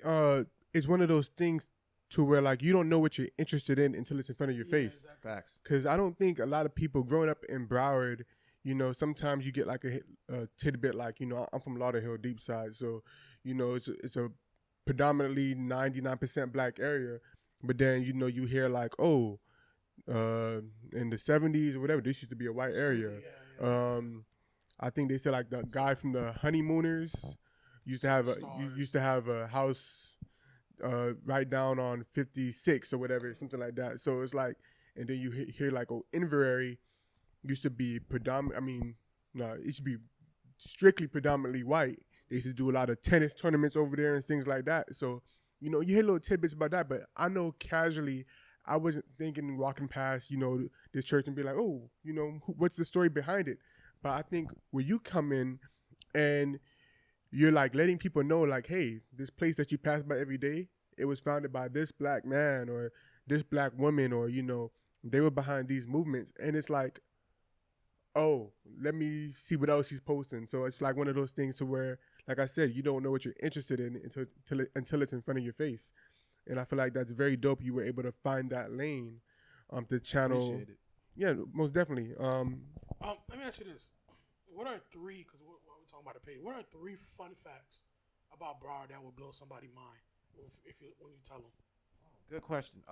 A: it's one of those things to where like you don't know what you're interested in until it's in front of your face.
B: Exactly.
C: Facts.
A: Because I don't think a lot of people growing up in Broward, sometimes you get like a tidbit like, I'm from Lauderhill, Deep Side. So, it's a predominantly 99% black area. But then, you hear like, oh, in the 70s or whatever, this used to be a white area.
B: Yeah.
A: I think they said like the guy from the Honeymooners used to have a house right down on 56 or whatever, something like that. So it's like, and then you hear like, oh, Inverary used to be it used to be strictly predominantly white. They used to do a lot of tennis tournaments over there and things like that. So, you hear little tidbits about that, but I know casually, I wasn't thinking walking past, this church and be like, oh, what's the story behind it? But I think when you come in and you're like letting people know like, hey, this place that you pass by every day, it was founded by this black man or this black woman, or, they were behind these movements. And it's like, oh, let me see what else he's posting. So it's like one of those things to where, like I said, you don't know what you're interested in until it's in front of your face. And I feel like that's very dope. You were able to find that lane to channel.
C: Appreciate it.
A: Yeah, most definitely.
B: Let me ask you this. What are three, because we're talking about the page, what are three fun facts about Broward that will blow somebody's mind when you tell them?
C: Good question.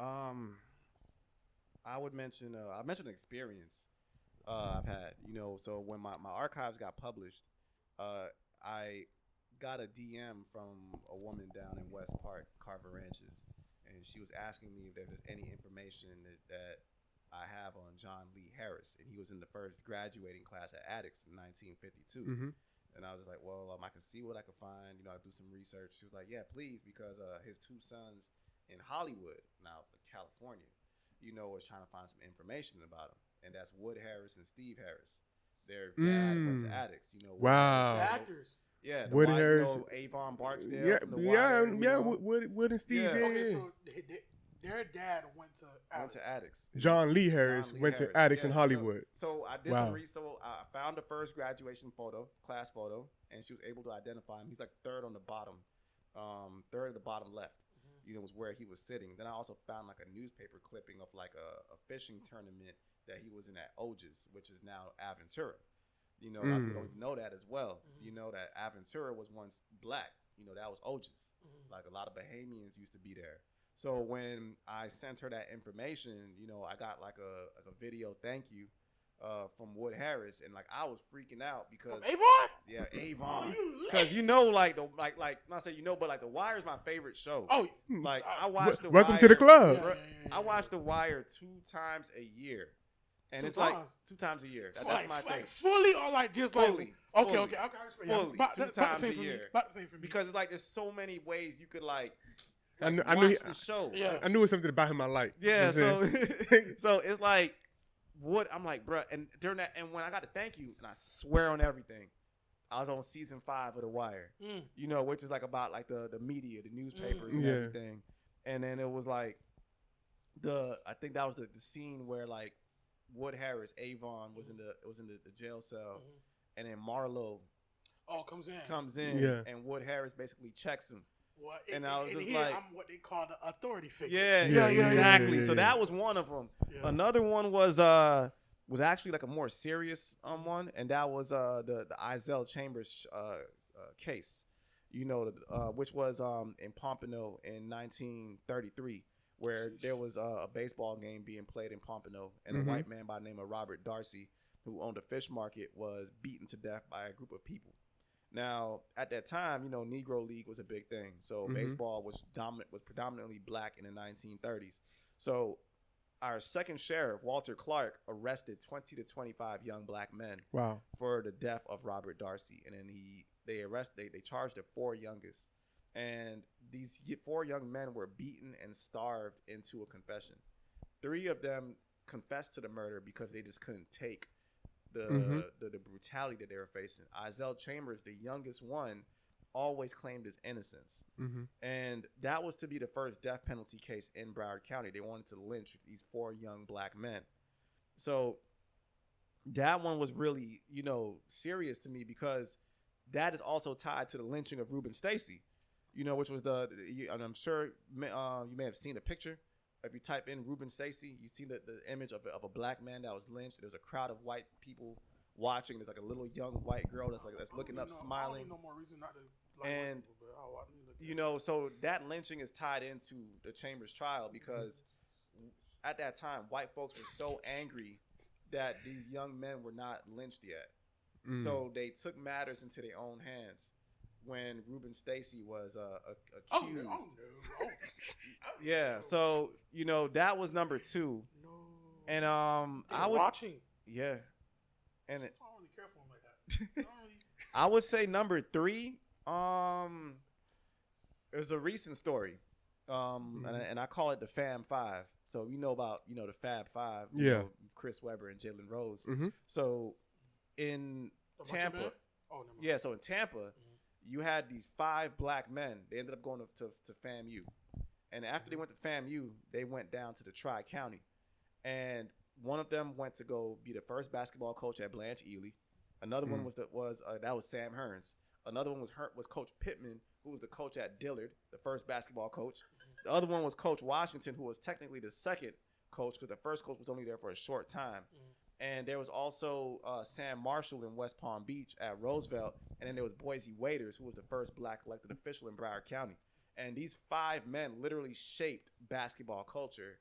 C: I would mention I mentioned an experience I've had. So when my archives got published, I got a DM from a woman down in West Park, Carver Ranches, and she was asking me if there was any information that I have on John Lee Harris, and he was in the first graduating class at Addix in 1952.
A: Mm-hmm.
C: And I was just like, well, I can see what I can find. I do some research. She was like, yeah, please, because his two sons in Hollywood, now California, was trying to find some information about him, and that's Wood Harris and Steve Harris. Their dad went to Addix.
A: Wow.
B: Actors.
C: Yeah,
A: Wood Harris,
C: Avon Barksdale. From the Wire,
A: Wood and Steve.
C: Yeah.
B: Okay, so their dad went to
C: Addix.
A: John Lee Harris went to Addix in Hollywood.
C: So I did some research. So I found the first graduation photo, class photo, and she was able to identify him. He's like third at the bottom left. Was where he was sitting. Then I also found like a newspaper clipping of like a fishing tournament that he was in at Oges, which is now Aventura. A lot of people don't even know that as well. That Aventura was once black. That was Oges. Like a lot of Bahamians used to be there. So when I sent her that information, I got like a video thank you from Wood Harris, and like I was freaking out because
B: from Avon?
C: Yeah, Avon. Because not say but like The Wire is my favorite show.
B: Oh,
C: like I watched The
A: Welcome
C: Wire.
A: to the club.
B: Yeah.
C: I watch The Wire 2 times a year. And it's like 2 times a year. That's my thing.
B: Fully or like just
C: fully,
B: like
C: fully,
B: okay.
C: Fully, 2 times a year.
B: About the same for me.
C: Because it's like there's so many ways you could like
A: I
C: watch the show.
B: Yeah.
A: I knew it was something about him I liked.
C: Yeah, so it's like what I'm like, bruh. And during that, and when I got to thank you, and I swear on everything, I was on season 5 of The Wire. Which is like about like the media, the newspapers, and everything. And then it was like I think that was the scene where like Wood Harris, Avon was in the jail cell, and then Marlo comes in, and Wood Harris basically checks him.
B: Well,
C: and I was just
B: here,
C: like,
B: I'm what they call the authority figure.
C: Yeah, exactly.
A: Yeah.
C: So that was one of them. Yeah. Another one was actually like a more serious one, and that was the Izell Chambers case, which was in Pompano in 1933, where there was a baseball game being played in Pompano, and a white man by the name of Robert Darcy, who owned a fish market, was beaten to death by a group of people. Now, at that time, Negro League was a big thing. So baseball was predominantly black in the 1930s. So our second sheriff, Walter Clark, arrested 20 to 25 young black men for the death of Robert Darcy. And then they charged the 4 youngest. And these 4 young men were beaten and starved into a confession. 3 of them confessed to the murder because they just couldn't take the brutality that they were facing. Izell Chambers, the youngest one, always claimed his innocence. And that was to be the first death penalty case in Broward County. They wanted to lynch these 4 young black men. So that one was really, serious to me because that is also tied to the lynching of Reuben Stacy. You know, which was and I'm sure you may have seen a picture. If you type in Reuben Stacy, you see the image of a black man that was lynched. There's a crowd of white people watching. There's like a little young white girl that's looking up, smiling.
B: I don't know more reason not to like
C: and
B: people, but
C: you know, so that lynching is tied into the Chambers trial because at that time, white folks were so angry that these young men were not lynched yet. So they took matters into their own hands when Reuben Stacy was accused. Yeah, so you know that was number 2.
B: No.
C: And I was
B: watching.
C: Yeah, and
B: I'm not really careful like that.
C: I would say number 3. There's a recent story, and I call it the Fam 5. So you know about the Fab 5. You know, Chris Webber and Jalen Rose. So in Tampa, so in Tampa, you had these 5 black men. They ended up going to FAMU, and after they went to FAMU, they went down to the Tri-County, and one of them went to go be the first basketball coach at Blanche Ely. Another one was Sam Hearns. Another one was Coach Pittman, who was the coach at Dillard, the first basketball coach. The other one was Coach Washington, who was technically the second coach because the first coach was only there for a short time. And there was also Sam Marshall in West Palm Beach at Roosevelt. And then there was Boise Waiters, who was the first black elected official in Broward County. And these 5 men literally shaped basketball culture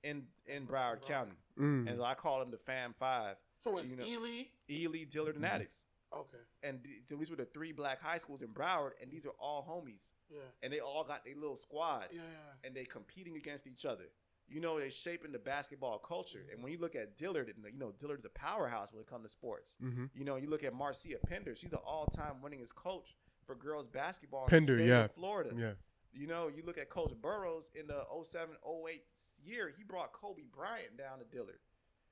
C: in Broward County. And so I call them the Fam 5.
B: So it's Ely,
C: Dillard, and Addicts.
B: Okay.
C: And so these were the 3 black high schools in Broward, and these are all homies.
B: Yeah.
C: And they all got their little squad.
B: Yeah.
C: And they competing against each other. You know, they're shaping the basketball culture. And when you look at Dillard, Dillard's a powerhouse when it comes to sports. You know, you look at Marcia Pender. She's the all-time winningest coach for girls basketball in the state of Florida. Yeah. You know, you look at Coach Burrows in the 07-08 year, he brought Kobe Bryant down to Dillard.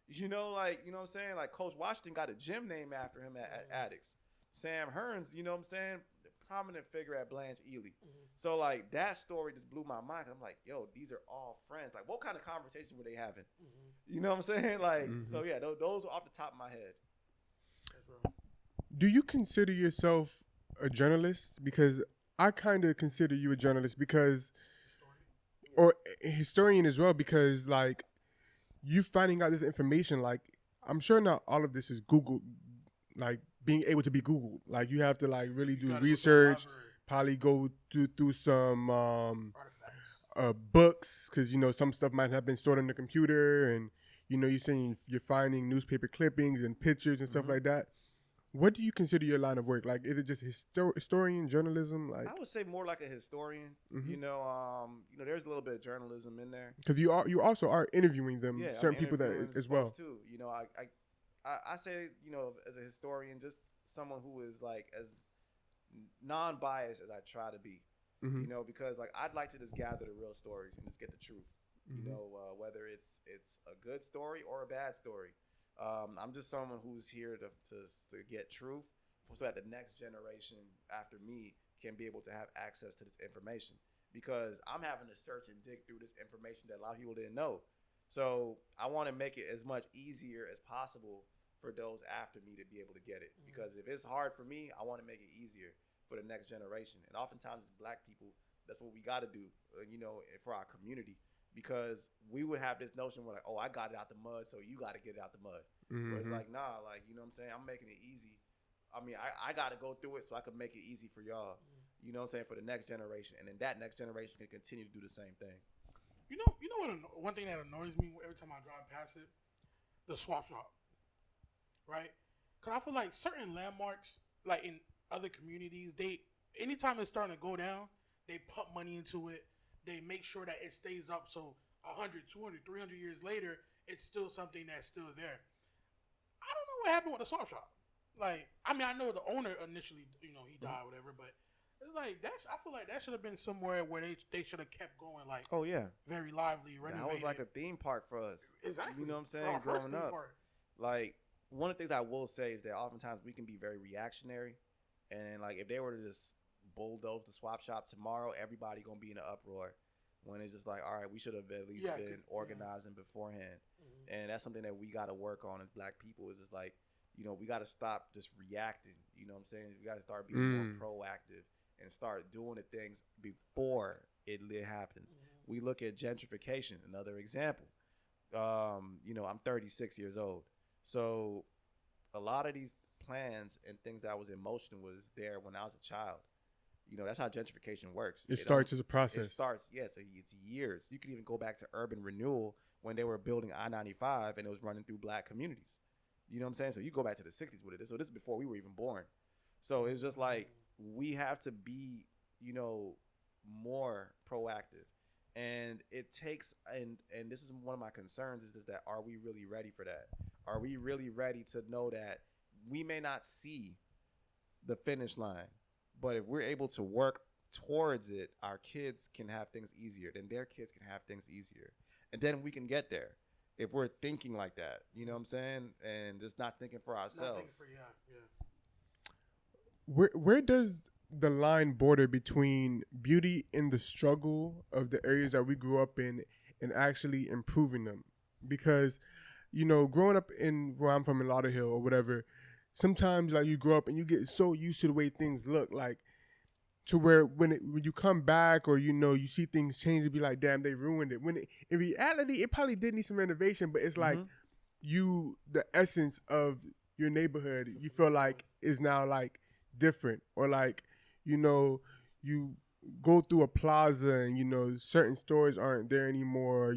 C: You know, like, you know what I'm saying? Like, Coach Washington got a gym named after him at Addicts. Sam Hearns, you know what I'm saying? The prominent figure at Blanche Ely. So, like, that story just blew my mind. I'm like, yo, these are all friends. Like, what kind of conversation were they having? You know what I'm saying? Like, so, yeah, those are off the top of my head.
B: That's right.
A: Do you consider yourself a journalist? Because I kind of consider you a journalist because, or a historian as well, because, like, you finding out this information, like, I'm sure not all of this is Google, like, being able to be Googled. Like, you have to, like, really do research, probably go through some books, because, you know, some stuff might have been stored on the computer, and, you know, you're saying you're finding newspaper clippings and pictures and stuff like that. What do you consider your line of work? Like, is it just historian, journalism? Like,
C: I would say more like a historian. You know, there's a little bit of journalism in there.
A: Because you also are interviewing them, certain people that as well.
C: Too. You know, I say, you know, as a historian, just someone who is like as non-biased as I try to be. You know, because like I'd like to just gather the real stories and just get the truth. You know, whether it's a good story or a bad story. I'm just someone who's here to get truth so that the next generation after me can be able to have access to this information, because I'm having to search and dig through this information that a lot of people didn't know. So I want to make it as much easier as possible for those after me to be able to get it, because if it's hard for me, I want to make it easier for the next generation. And oftentimes as black people, that's what we got to do, you know, for our community. Because we would have this notion where like, oh, I got it out the mud, so you got to get it out the mud. Where it's like, nah, like, you know what I'm saying? I'm making it easy. I mean, I got to go through it so I can make it easy for y'all. You know what I'm saying? For the next generation. And then that next generation can continue to do the same thing.
B: You know what? One thing that annoys me every time I drive past it, the swap shop, right? Because I feel like certain landmarks, like in other communities, anytime it's starting to go down, they put money into it. They make sure that it stays up so 100, 200, 300 years later, it's still something that's still there. I don't know what happened with the swap shop. Like, I mean, I know the owner initially, you know, he died, whatever, but it's like, I feel like that should have been somewhere where they should have kept going, like,
C: oh, yeah,
B: very lively, renovated.
C: That was like a theme park for us.
B: Exactly.
C: You know what I'm saying? Growing up. Like, one of the things I will say is that oftentimes we can be very reactionary. And, like, if they were to just bulldoze the swap shop tomorrow, everybody gonna be in an uproar, when it's just like, all right, we should have at least been organizing beforehand. And that's something that we got to work on as black people, is just like, you know, we got to stop just reacting. You know what I'm saying? We got to start being more proactive and start doing the things before it happens. We look at gentrification, another example. I'm 36 years old. So a lot of these plans and things that was in motion was there when I was a child. That's how gentrification works.
A: It starts as a process.
C: It starts, yes, it's years. You can even go back to urban renewal when they were building I-95 and it was running through black communities. You know what I'm saying? So you go back to the 60s with it. So this is before we were even born. So it's just like we have to be, more proactive. And it takes, and this is one of my concerns, is that are we really ready for that? Are we really ready to know that we may not see the finish line, but if we're able to work towards it, our kids can have things easier, then their kids can have things easier. And then we can get there if we're thinking like that, you know what I'm saying? And just not thinking for ourselves.
A: Where does the line border between beauty in the struggle of the areas that we grew up in and actually improving them? Because, growing up in where I'm from in Lauderhill or whatever, sometimes like you grow up and you get so used to the way things look, like to where when you come back or you see things change, and be like, damn, they ruined it. When in reality, it probably did need some renovation, but it's like the essence of your neighborhood, you feel like is now like different, or like you go through a plaza and certain stores aren't there anymore.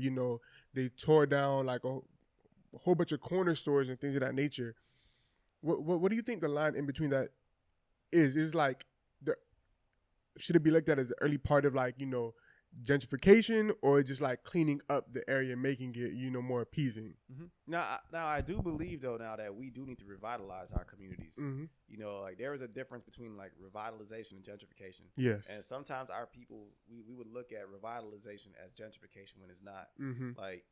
A: They tore down like a whole bunch of corner stores and things of that nature. What do you think the line in between that is? Is like should it be looked at as the early part of like gentrification, or just like cleaning up the area, making it more appeasing?
C: Now I do believe though now that we do need to revitalize our communities. Like there is a difference between like revitalization and gentrification.
A: Yes.
C: And sometimes our people we would look at revitalization as gentrification when it's not. Like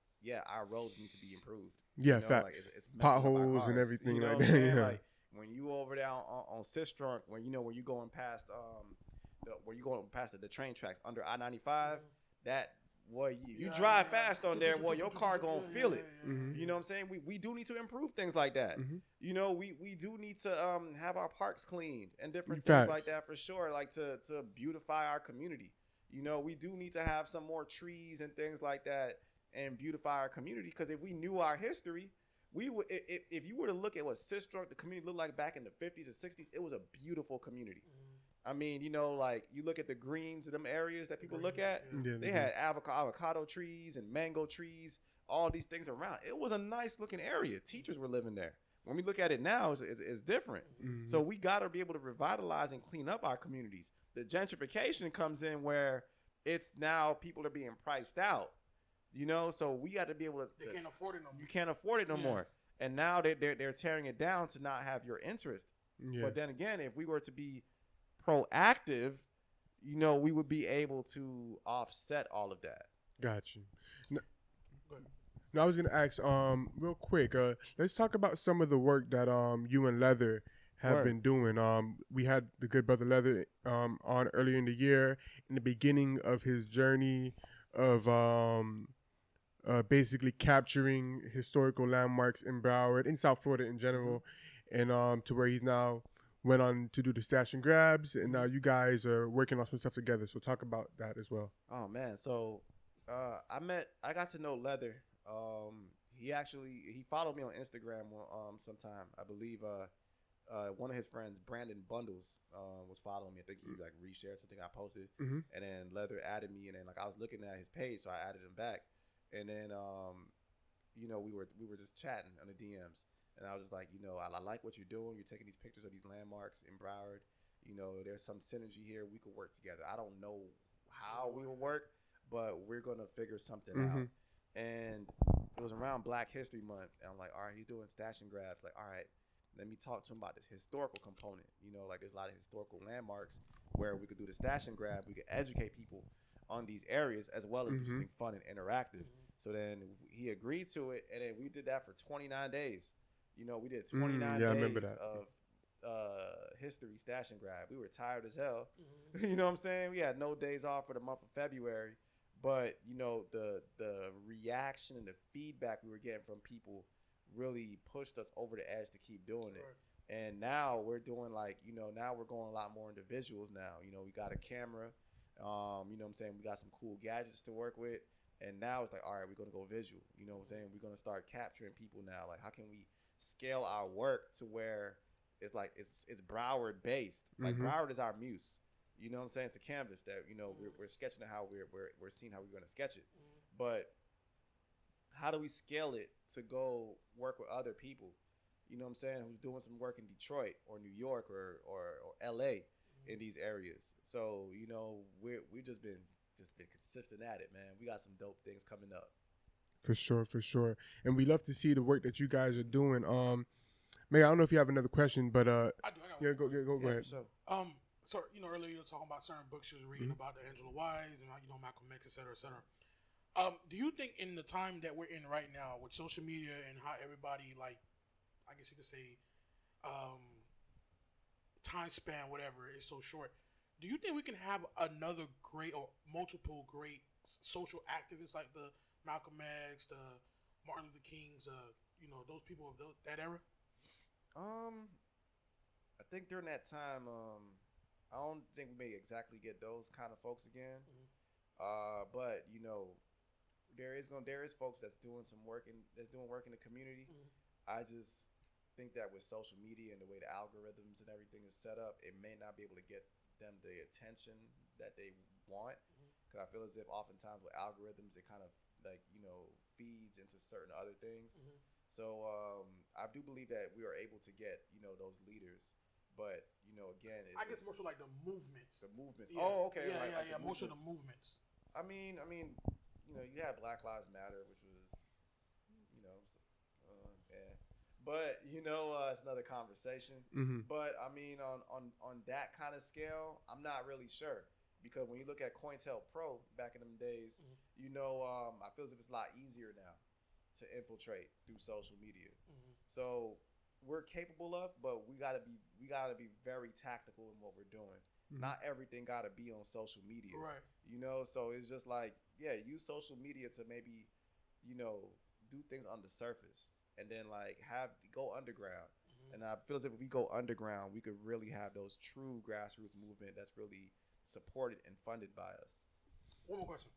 C: our roads need to be improved.
A: Yeah, facts.
C: Like it's
A: potholes and everything like that. Yeah.
C: Like when you over there on Sistrunk, when you going past the train tracks under I-95, that you drive fast on there, your car gonna feel it. You know what I'm saying? We do need to improve things like that. We do need to have our parks cleaned and different things like that for sure, like to beautify our community. We do need to have some more trees and things like that and beautify our community, because if we knew our history, we would. If you were to look at what Sistrunk, the community, looked like back in the 50s or 60s, it was a beautiful community. I mean, like you look at the greens of them areas that people look at, they had avocado trees and mango trees, all these things around. It was a nice looking area. Teachers were living there. When we look at it now, it's different. So we got to be able to revitalize and clean up our communities. The gentrification comes in where it's now people are being priced out. So we got to be able to.
B: They can't afford it no more.
C: You can't afford it no more. And now they're tearing it down to not have your interest. Yeah. But then again, if we were to be proactive, we would be able to offset all of that.
A: Got you. Now I was gonna ask, real quick, let's talk about some of the work that you and Leather have been doing. We had the good brother Leather on earlier in the year, in the beginning of his journey of basically capturing historical landmarks in Broward, in South Florida in general, and to where he's now went on to do the stash and grabs, and now you guys are working on some stuff together. So talk about that as well.
C: Oh man, so I got to know Leather. He followed me on Instagram sometime. I believe one of his friends, Brandon Bundles, was following me. I think he like reshared something I posted, and then Leather added me, and then like I was looking at his page, so I added him back, and then we were just chatting on the DMs. And I was just like, I like what you're doing. You're taking these pictures of these landmarks in Broward. There's some synergy here. We could work together. I don't know how we will work, but we're going to figure something out. And it was around Black History Month. And I'm like, all right, he's doing stash and grabs. Like, all right, let me talk to him about this historical component. Like there's a lot of historical landmarks where we could do the stash and grab. We could educate people on these areas as well as do something fun and interactive. So then he agreed to it. And then we did that for 29 days. We did 29 days of history stash and grab. We were tired as hell. You know what I'm saying? We had no days off for the month of February. But, the reaction and the feedback we were getting from people really pushed us over the edge to keep doing it. And now we're doing now we're going a lot more into visuals now. We got a camera, you know what I'm saying? We got some cool gadgets to work with. And now it's like, all right, we're going to go visual. You know what I'm saying? We're going to start capturing people now. Like, how can we scale our work to where it's like it's Broward based? Like, Broward is our muse. You know what I'm saying? It's the canvas that, we're sketching it how we're seeing how we're going to sketch it. But how do we scale it to go work with other people? You know what I'm saying? Who's doing some work in Detroit or New York or LA in these areas. So, we just been consistent at it, man. We got some dope things coming up.
A: For sure. And we love to see the work that you guys are doing. May, I don't know if you have another question, but
B: I do.
A: yeah, go ahead.
C: So,
B: so earlier you were talking about certain books you were reading about the Angela Wise and Malcolm X, et cetera, et cetera. Do you think in the time that we're in right now with social media and how everybody, like, I guess you could say, time span, whatever, is so short, do you think we can have another great or multiple great social activists like the Malcolm X, the Martin Luther Kings, those people of that era?
C: I think during that time, I don't think we may exactly get those kind of folks again. But there is folks that's doing work in the community. I just think that with social media and the way the algorithms and everything is set up, it may not be able to get them the attention that they want. Because I feel as if oftentimes with algorithms, it kind of feeds into certain other things. So I do believe that we are able to get those leaders. But again,
B: I guess more so like the movements.
C: The movements.
B: Yeah.
C: Oh, okay.
B: Yeah. Most of the movements.
C: I mean, you had Black Lives Matter, which was, but it's another conversation. But I mean, on that kind of scale, I'm not really sure, because when you look at COINTELPRO back in them days, I feel as if it's a lot easier now to infiltrate through social media. So we're capable of, but we gotta be very tactical in what we're doing. Not everything gotta be on social media,
B: right?
C: So it's just like, use social media to maybe, do things on the surface, and then go underground. And I feel as if we go underground, we could really have those true grassroots movement that's really supported and funded by us.
B: One more question.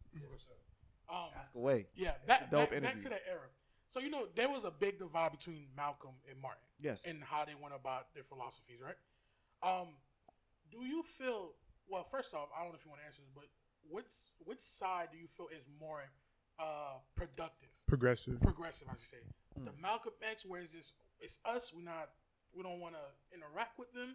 C: Ask away.
B: Yeah, back to that era. So there was a big divide between Malcolm and Martin.
C: Yes.
B: And how they went about their philosophies, right? Do you feel? Well, first off, I don't know if you want to answer this, but which side do you feel is more productive? Progressive, I should say. The Malcolm X, where it's us, we don't want to interact with them,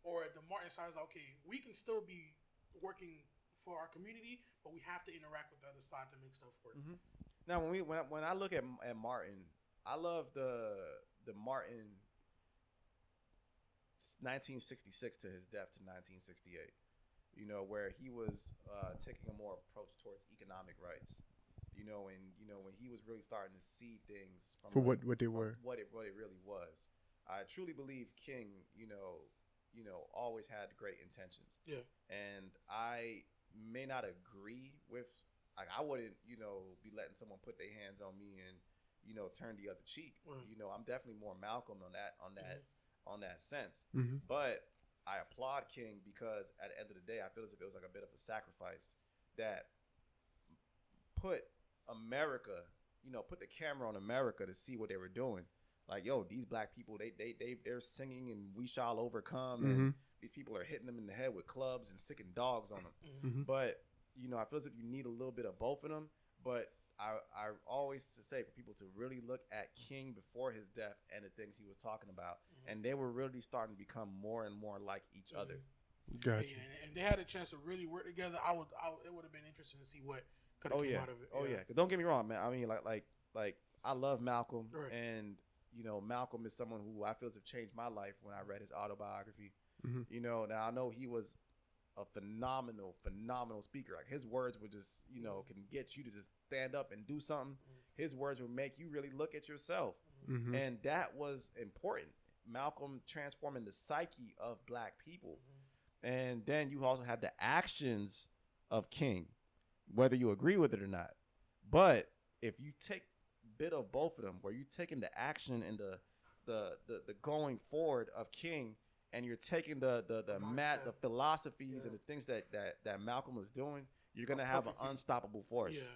B: or the Martin side is like, okay, we can still be working for our community, but we have to interact with the other side to make stuff work.
C: Now, when I look at Martin, I love the Martin 1966 to his death to 1968. Where he was taking a more approach towards economic rights. When he was really starting to see things from
A: what they were,
C: what it really was. I truly believe King, always had great intentions. Yeah. And I may not agree with, I wouldn't, be letting someone put their hands on me and, turn the other cheek. I'm definitely more Malcolm on that sense. But I applaud King, because at the end of the day, I feel as if it was like a bit of a sacrifice that put America, put the camera on America to see what they were doing. Like, these black people, they're singing and we shall overcome, and these people are hitting them in the head with clubs and sticking dogs on them. But I feel as if you need a little bit of both of them. But I always say for people to really look at King before his death and the things he was talking about, and they were really starting to become more and more like each other.
A: Gotcha.
B: Yeah, and they had a chance to really work together. It would have been interesting to see what could have came out of it.
C: Oh yeah. Don't get me wrong, man. I mean, like I love Malcolm, and Malcolm is someone who I feel as if changed my life when I read his autobiography. Now I know he was a phenomenal speaker. Like, his words would just, can get you to just stand up and do something. His words would make you really look at yourself. And that was important. Malcolm transforming the psyche of black people. And then you also have the actions of King, whether you agree with it or not. But if you take a bit of both of them, where you taking the action and the going forward of King, and you're taking the philosophies and the things that Malcolm was doing, you're gonna have an unstoppable force.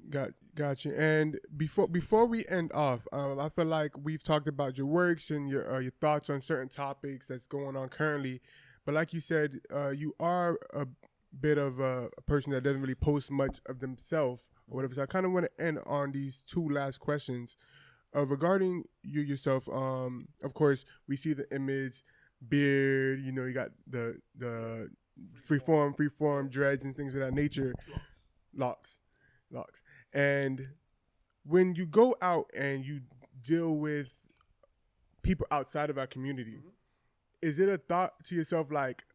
A: Got you. And before we end off, I feel like we've talked about your works and your thoughts on certain topics that's going on currently. But like you said, you are a bit of a person that doesn't really post much of themselves or whatever. So I kind of want to end on these two last questions. Regarding you yourself, of course, we see the image, beard, you got the freeform dreads and things of that nature, locks. And when you go out and you deal with people outside of our community, is it a thought to yourself like,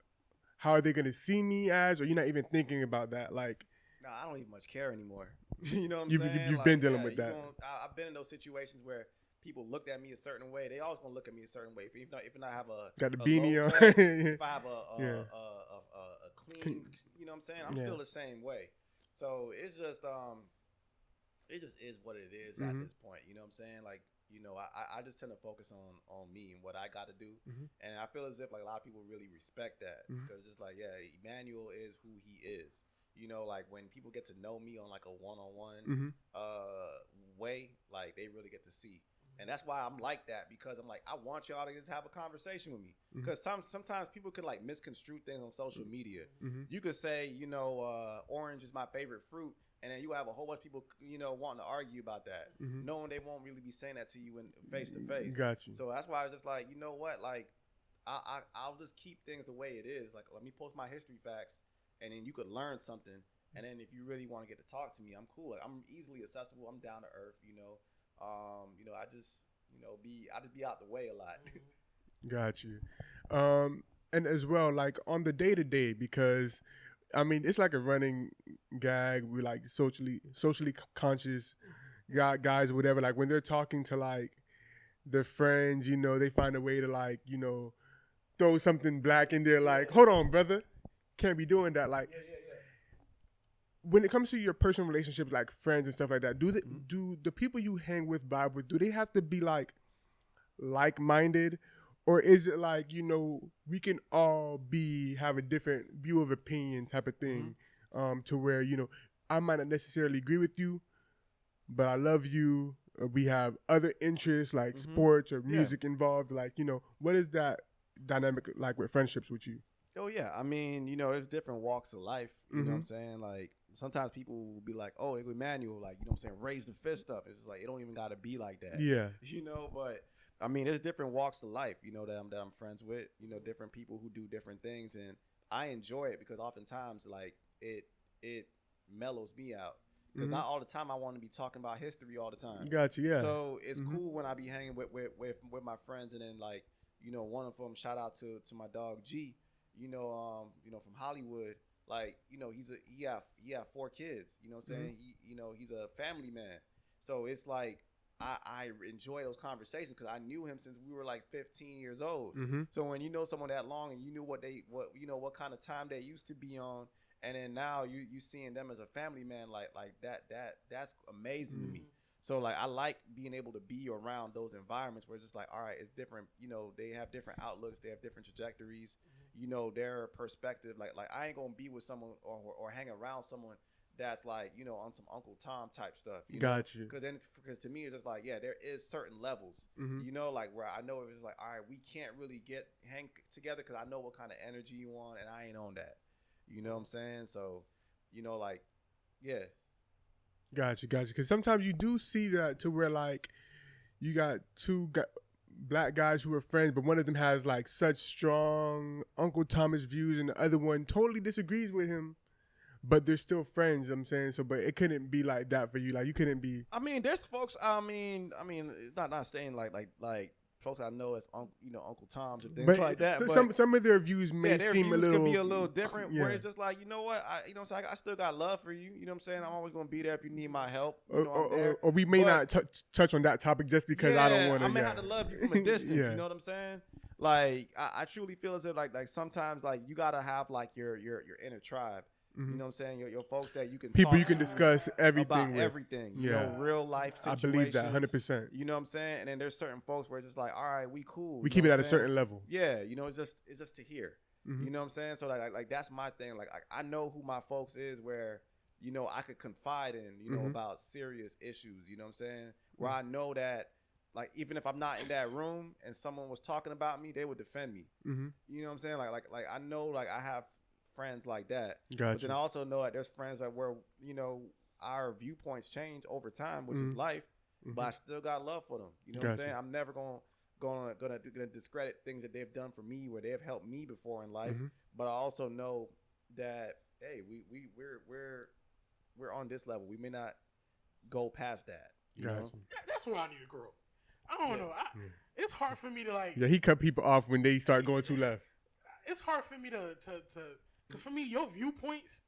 A: how are they going to see me as, or you're not even thinking about that? Like,
C: no, I don't even much care anymore. You know what I'm saying?
A: You've been dealing with that.
C: I've been in those situations where people looked at me a certain way. They always gonna look at me a certain way. If I have a
A: beanie on,
C: cut, if I have a clean, you know what I'm saying? I'm still the same way. So it's just it just is what it is at this point. You know what I'm saying? Like, I just tend to focus on me and what I got to do, and I feel as if like a lot of people really respect that because it's like, Emmanuel is who he is. Like when people get to know me on like a one-on-one way, like they really get to see. And that's why I'm like that, because I'm like, I want y'all to just have a conversation with me. Because sometimes people could like misconstrue things on social media. You could say, orange is my favorite fruit, and then you have a whole bunch of people, wanting to argue about that, knowing they won't really be saying that to you in face to face.
A: Got you.
C: So that's why I was just like, you know what, like I'll just keep things the way it is. Like, let me post my history facts, and then you could learn something. And then if you really want to get to talk to me, I'm cool. Like, I'm easily accessible. I'm down to earth. I just be out the way a lot.
A: Got you. And as well, like on the day to day, because I mean, it's like a running gag. We like socially conscious guys, whatever. Like when they're talking to like their friends, they find a way to like, throw something black in there. Like, hold on, brother, can't be doing that. Like, when it comes to your personal relationships, like friends and stuff like that, do the people you hang with, vibe with, do they have to be like-minded, or is it like, we can all have a different view of opinion type of thing, to where, I might not necessarily agree with you, but I love you. We have other interests like sports or music involved. Like, what is that dynamic like with friendships with you?
C: Oh, yeah. I mean, there's different walks of life. You know what I'm saying? Like, sometimes people will be like, oh, they go manual, like, you know what I'm saying, raise the fist up. It's like, it don't even got to be like that.
A: Yeah.
C: But, I mean, there's different walks of life, that I'm friends with, different people who do different things. And I enjoy it because oftentimes, like, it mellows me out. Because not all the time I want to be talking about history all the time.
A: Gotcha, yeah.
C: So it's cool when I be hanging with my friends, and then, like, one of them, shout out to my dog G, from Hollywood, like, he have 4 kids, you know what I'm saying? He's a family man. So it's like, I enjoy those conversations because I knew him since we were like 15 years old. So when you know someone that long and you knew what kind of time they used to be on, and then now you seeing them as a family man, like that's amazing to me. So like, I like being able to be around those environments where it's just like, all right, it's different. They have different outlooks, they have different trajectories. Their perspective. Like I ain't gonna be with someone or hang around someone that's like, on some Uncle Tom type stuff.
A: Got you.
C: Because to me, it's just like, there is certain levels, like where I know it's like, all right, we can't really hang together because I know what kind of energy you want, and I ain't on that. You know what I'm saying? So, like, yeah.
A: Gotcha. Because sometimes you do see that to where like you got two black guys who are friends, but one of them has like such strong Uncle Thomas views, and the other one totally disagrees with him, but they're still friends. I'm saying so, but it couldn't be like that for you. Like you couldn't be.
C: I mean, there's folks. I mean, not saying like folks I know as Uncle Tom's or things like that.
A: But some of their views may seem a little
C: could be a little different. Where it's just like, I still got love for you. You know what I'm saying? I'm always gonna be there if you need my help.
A: Or we may not touch on that topic just because I don't want to.
C: I may have to love you from a distance. You know what I'm saying? Like I truly feel as if like sometimes like you gotta have like your inner tribe. You know what I'm saying? Your folks that you can
A: People
C: talk
A: you can
C: to
A: discuss everything
C: about
A: with.
C: everything. You
A: Yeah.
C: know, real life
A: I
C: situations.
A: believe that 100%.
C: You know what I'm saying? And then there's certain folks where it's just like, all right, we cool.
A: We
C: you
A: keep
C: know
A: it
C: what
A: at a
C: I'm
A: certain
C: saying?
A: level.
C: Yeah, you know, it's just to hear.
A: Mhm.
C: You know what I'm saying? So like that's my thing. Like I know who my folks is where, you know, I could confide in, you know, about serious issues. You know what I'm saying? Where I know that, like, even if I'm not in that room and someone was talking about me, they would defend me.
A: Mm-hmm.
C: You know what I'm saying? Like I know, like, I have friends like that.
A: Gotcha.
C: But then I also know that there's friends that where, you know, our viewpoints change over time, which is life. But I still got love for them. You know what I'm saying? I'm never gonna discredit things that they've done for me where they have helped me before in life. But I also know that, hey, we're on this level. We may not go past that. You know?
B: That's where I need to grow. I don't know. It's hard for me to like.
A: Yeah, he cut people off when they start going too left.
B: It's hard for me to cause for me, your viewpoints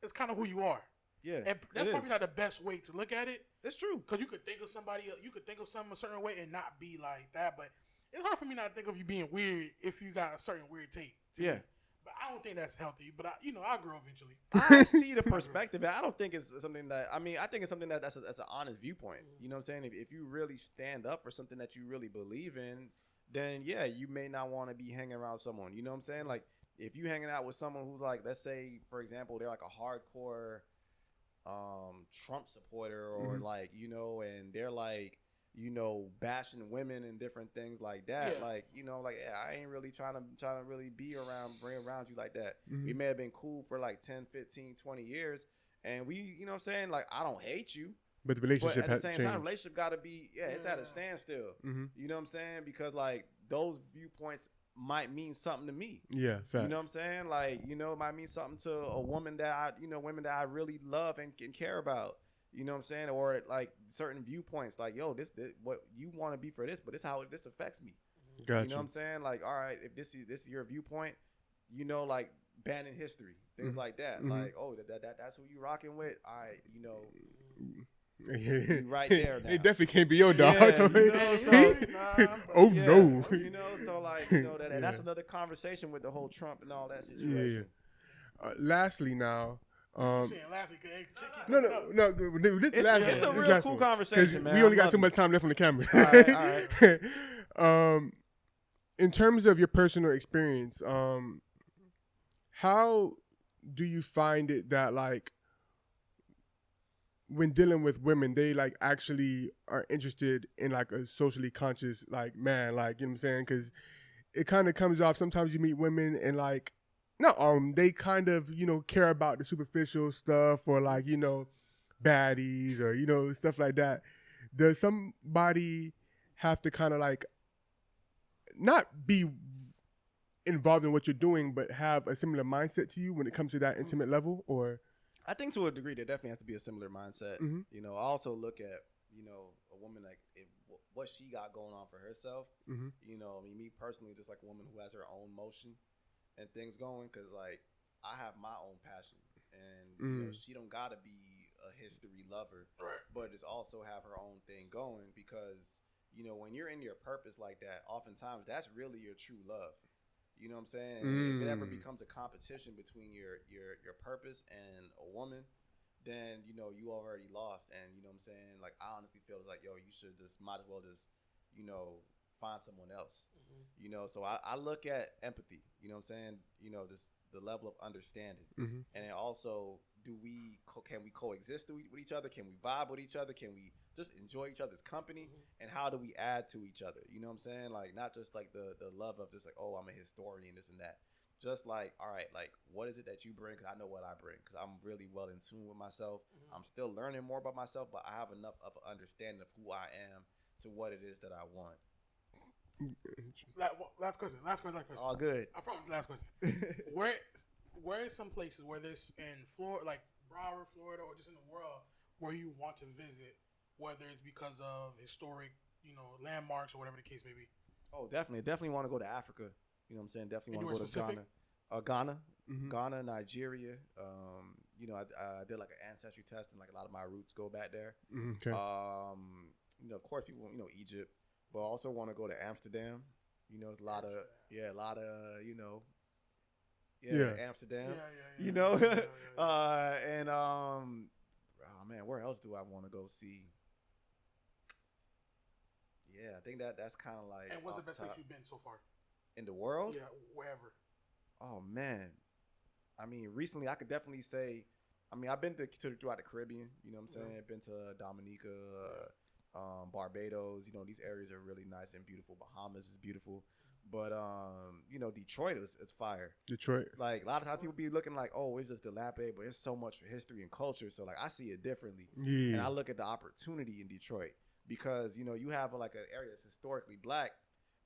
B: is kind of who you are.
C: Yeah,
B: and that's probably not the best way to look at it.
C: It's true.
B: Because you could think of somebody, you could think of something a certain way and not be like that. But it's hard for me not to think of you being weird if you got a certain weird take. Yeah. Me. But I don't think that's healthy. But I'll grow eventually.
C: I see the perspective. I don't think it's something that. I mean, I think it's something that's an honest viewpoint. You know what I'm saying? If you really stand up for something that you really believe in, then yeah, you may not want to be hanging around someone. You know what I'm saying? Like if you hanging out with someone who's like, let's say, for example, they're like a hardcore Trump supporter or like, you know, and they're like, you know, bashing women and different things like that. Yeah. Like, you know, like, yeah, I ain't really trying to really bring around you like that. We may have been cool for like 10, 15, 20 years. And we, you know what I'm saying? Like, I don't hate you.
A: But the relationship
C: at the same
A: changed.
C: time, relationship got to be, it's at a standstill. You know what I'm saying? Because like those viewpoints might mean something to me.
A: Yeah, facts.
C: You know what I'm saying? Like, you know, it might mean something to a woman that women that I really love and care about. You know what I'm saying? Or like certain viewpoints, like, yo, this what you want to be for this, but this how this affects me.
A: Gotcha.
C: You know what I'm saying? Like, all right, if this is your viewpoint, you know, like banning history, things like that. Like, oh, that's who you rocking with. All right, you know. Right there now.
A: It definitely can't be your dog.
C: Yeah, you know,
A: oh no.
C: You know, so like, you know, that's another conversation with the whole Trump and all that situation.
A: Yeah. Lastly now,
B: no.
C: It's a real cool conversation, man.
A: We only got so much time left on the camera.
C: All right.
A: In terms of your personal experience, how do you find it that like when dealing with women, they like actually are interested in like a socially conscious like man, like, you know what I'm saying? Because it kind of comes off. Sometimes you meet women and like, no, they kind of, you know, care about the superficial stuff or like, you know, baddies or, you know, stuff like that. Does somebody have to kind of like not be involved in what you're doing, but have a similar mindset to you when it comes to that intimate level? Or
C: I think to a degree there definitely has to be a similar mindset. You know, I also look at, you know, a woman like what she got going on for herself. You know, I mean, me personally, just like a woman who has her own motion and things going, because like I have my own passion, and you know, she don't gotta be a history lover, but just also have her own thing going, because you know, when you're in your purpose like that, oftentimes that's really your true love. You know what I'm saying? If it ever becomes a competition between your purpose and a woman, then you know you already lost. And you know what I'm saying? Like, I honestly feel like, yo, you should just might as well just, you know, find someone else. You know, so I look at empathy. You know what I'm saying? You know, just the level of understanding, and then also, can we coexist with each other? Can we vibe with each other? Can we just enjoy each other's company? And how do we add to each other? You know what I'm saying? Like, not just like the love of just like, oh, I'm a historian, this and that. Just like, all right, like, what is it that you bring? Because I know what I bring, because I'm really well in tune with myself. I'm still learning more about myself, but I have enough of an understanding of who I am to what it is that I want.
B: Last question.
C: All good.
B: I promise. Last question. Where are some places where there's in Florida, like Broward, Florida, or just in the world, where you want to visit, whether it's because of historic, you know, landmarks or whatever the case may be?
C: Oh, definitely want to go to Africa. You know what I'm saying? Definitely want to go to Ghana. Ghana, Nigeria. You know, I did like an ancestry test, and like a lot of my roots go back there.
A: Okay.
C: You know, of course, people, you know, Egypt. But I also want to go to Amsterdam. You know, a lot of, you know, Yeah, Amsterdam.
B: Yeah.
C: You know,
B: Yeah.
C: and oh man, where else do I want to go see? Yeah, I think that's kind of like.
B: And what's the
C: off
B: best
C: top.
B: place you've been so far?
C: In the world?
B: Yeah, wherever.
C: Oh man, I mean, recently I could definitely say, I mean, I've been throughout the Caribbean. You know what I'm saying? I've been to Dominica, Barbados. You know, these areas are really nice and beautiful. Bahamas is beautiful, but you know, Detroit is fire.
A: Detroit.
C: Like a lot of times people be looking like, oh, it's just dilapidated, but there's so much history and culture. So like I see it differently, and I look at the opportunity in Detroit because you know you have like an area that's historically black,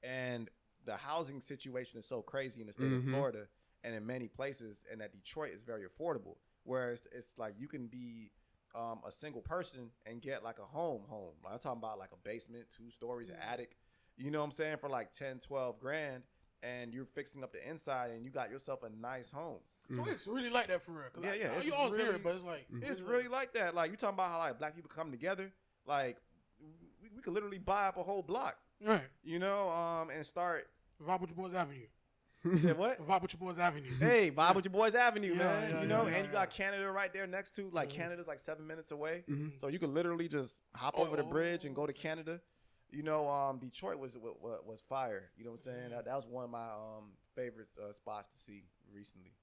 C: and the housing situation is so crazy in the state of Florida and in many places, and that Detroit is very affordable. Whereas it's like you can be a single person and get like a home. I'm talking about like a basement, 2 stories, an attic. You know what I'm saying? For like 10, 12 grand, and you're fixing up the inside, and you got yourself a nice home.
B: So it's really like that for real.
C: Yeah.
B: You always hear it, but it's like
C: it's really like that. Like you talking about how like black people come together. Like we could literally buy up a whole block.
B: Right.
C: You know, and start.
B: Vibe with your boys Avenue.
C: You said what?
B: Vibe with your boys Avenue.
C: Hey, vibe with your boys Avenue, man.
B: Yeah,
C: you know,
B: yeah,
C: and you got Canada right there next to. Like Canada's like 7 minutes away, so you could literally just hop over the bridge and go to Canada. You know, Detroit was fire. You know what I'm saying? That was one of my favorite spots to see recently.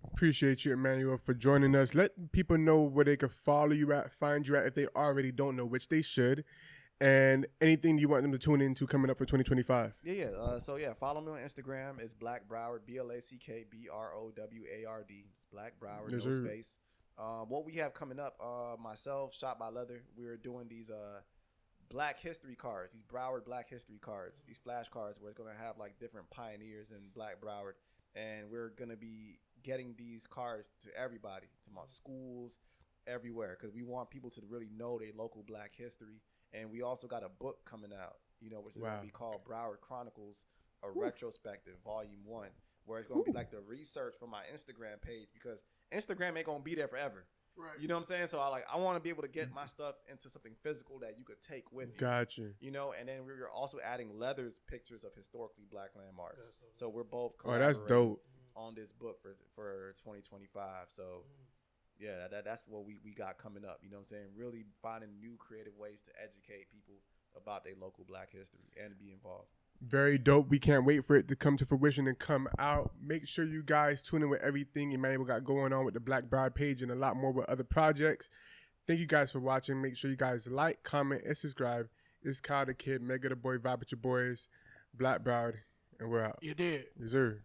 A: Appreciate you, Emmanuel, for joining us. Let people know where they can follow you at, find you at, if they already don't know, which they should. And anything you want them to tune into coming up for 2025.
C: So follow me on Instagram. It's Black Broward, BlackBroward. It's Black Broward, no space. What we have coming up, myself, Shot by Leather, we're doing these Black History cards, these Broward Black History cards, these flashcards where it's going to have like different pioneers in Black Broward. And we're going to be getting these cards to everybody, to my schools, everywhere, because we want people to really know their local Black history. And we also got a book coming out, you know, which is going to be called Broward Chronicles, a retrospective, volume 1, where it's going to be like the research from my Instagram page, because Instagram ain't going to be there forever.
B: Right.
C: You know what I'm saying? So I want to be able to get my stuff into something physical that you could take with you.
A: Gotcha.
C: You know, and then we're also adding Leather's pictures of historically black landmarks. So we're both
A: that's dope
C: on this book for 2025. So yeah, that's what we got coming up. You know what I'm saying? Really finding new creative ways to educate people about their local Black history and be involved.
A: Very dope. We can't wait for it to come to fruition and come out. Make sure you guys tune in with everything Emmanuel got going on with the Black Broward page and a lot more with other projects. Thank you guys for watching. Make sure you guys like, comment, and subscribe. It's Kyle the Kid, Mega the Boy, Vibe with your boys, Black Broward, and we're out.
B: You did.
A: Yes, sir.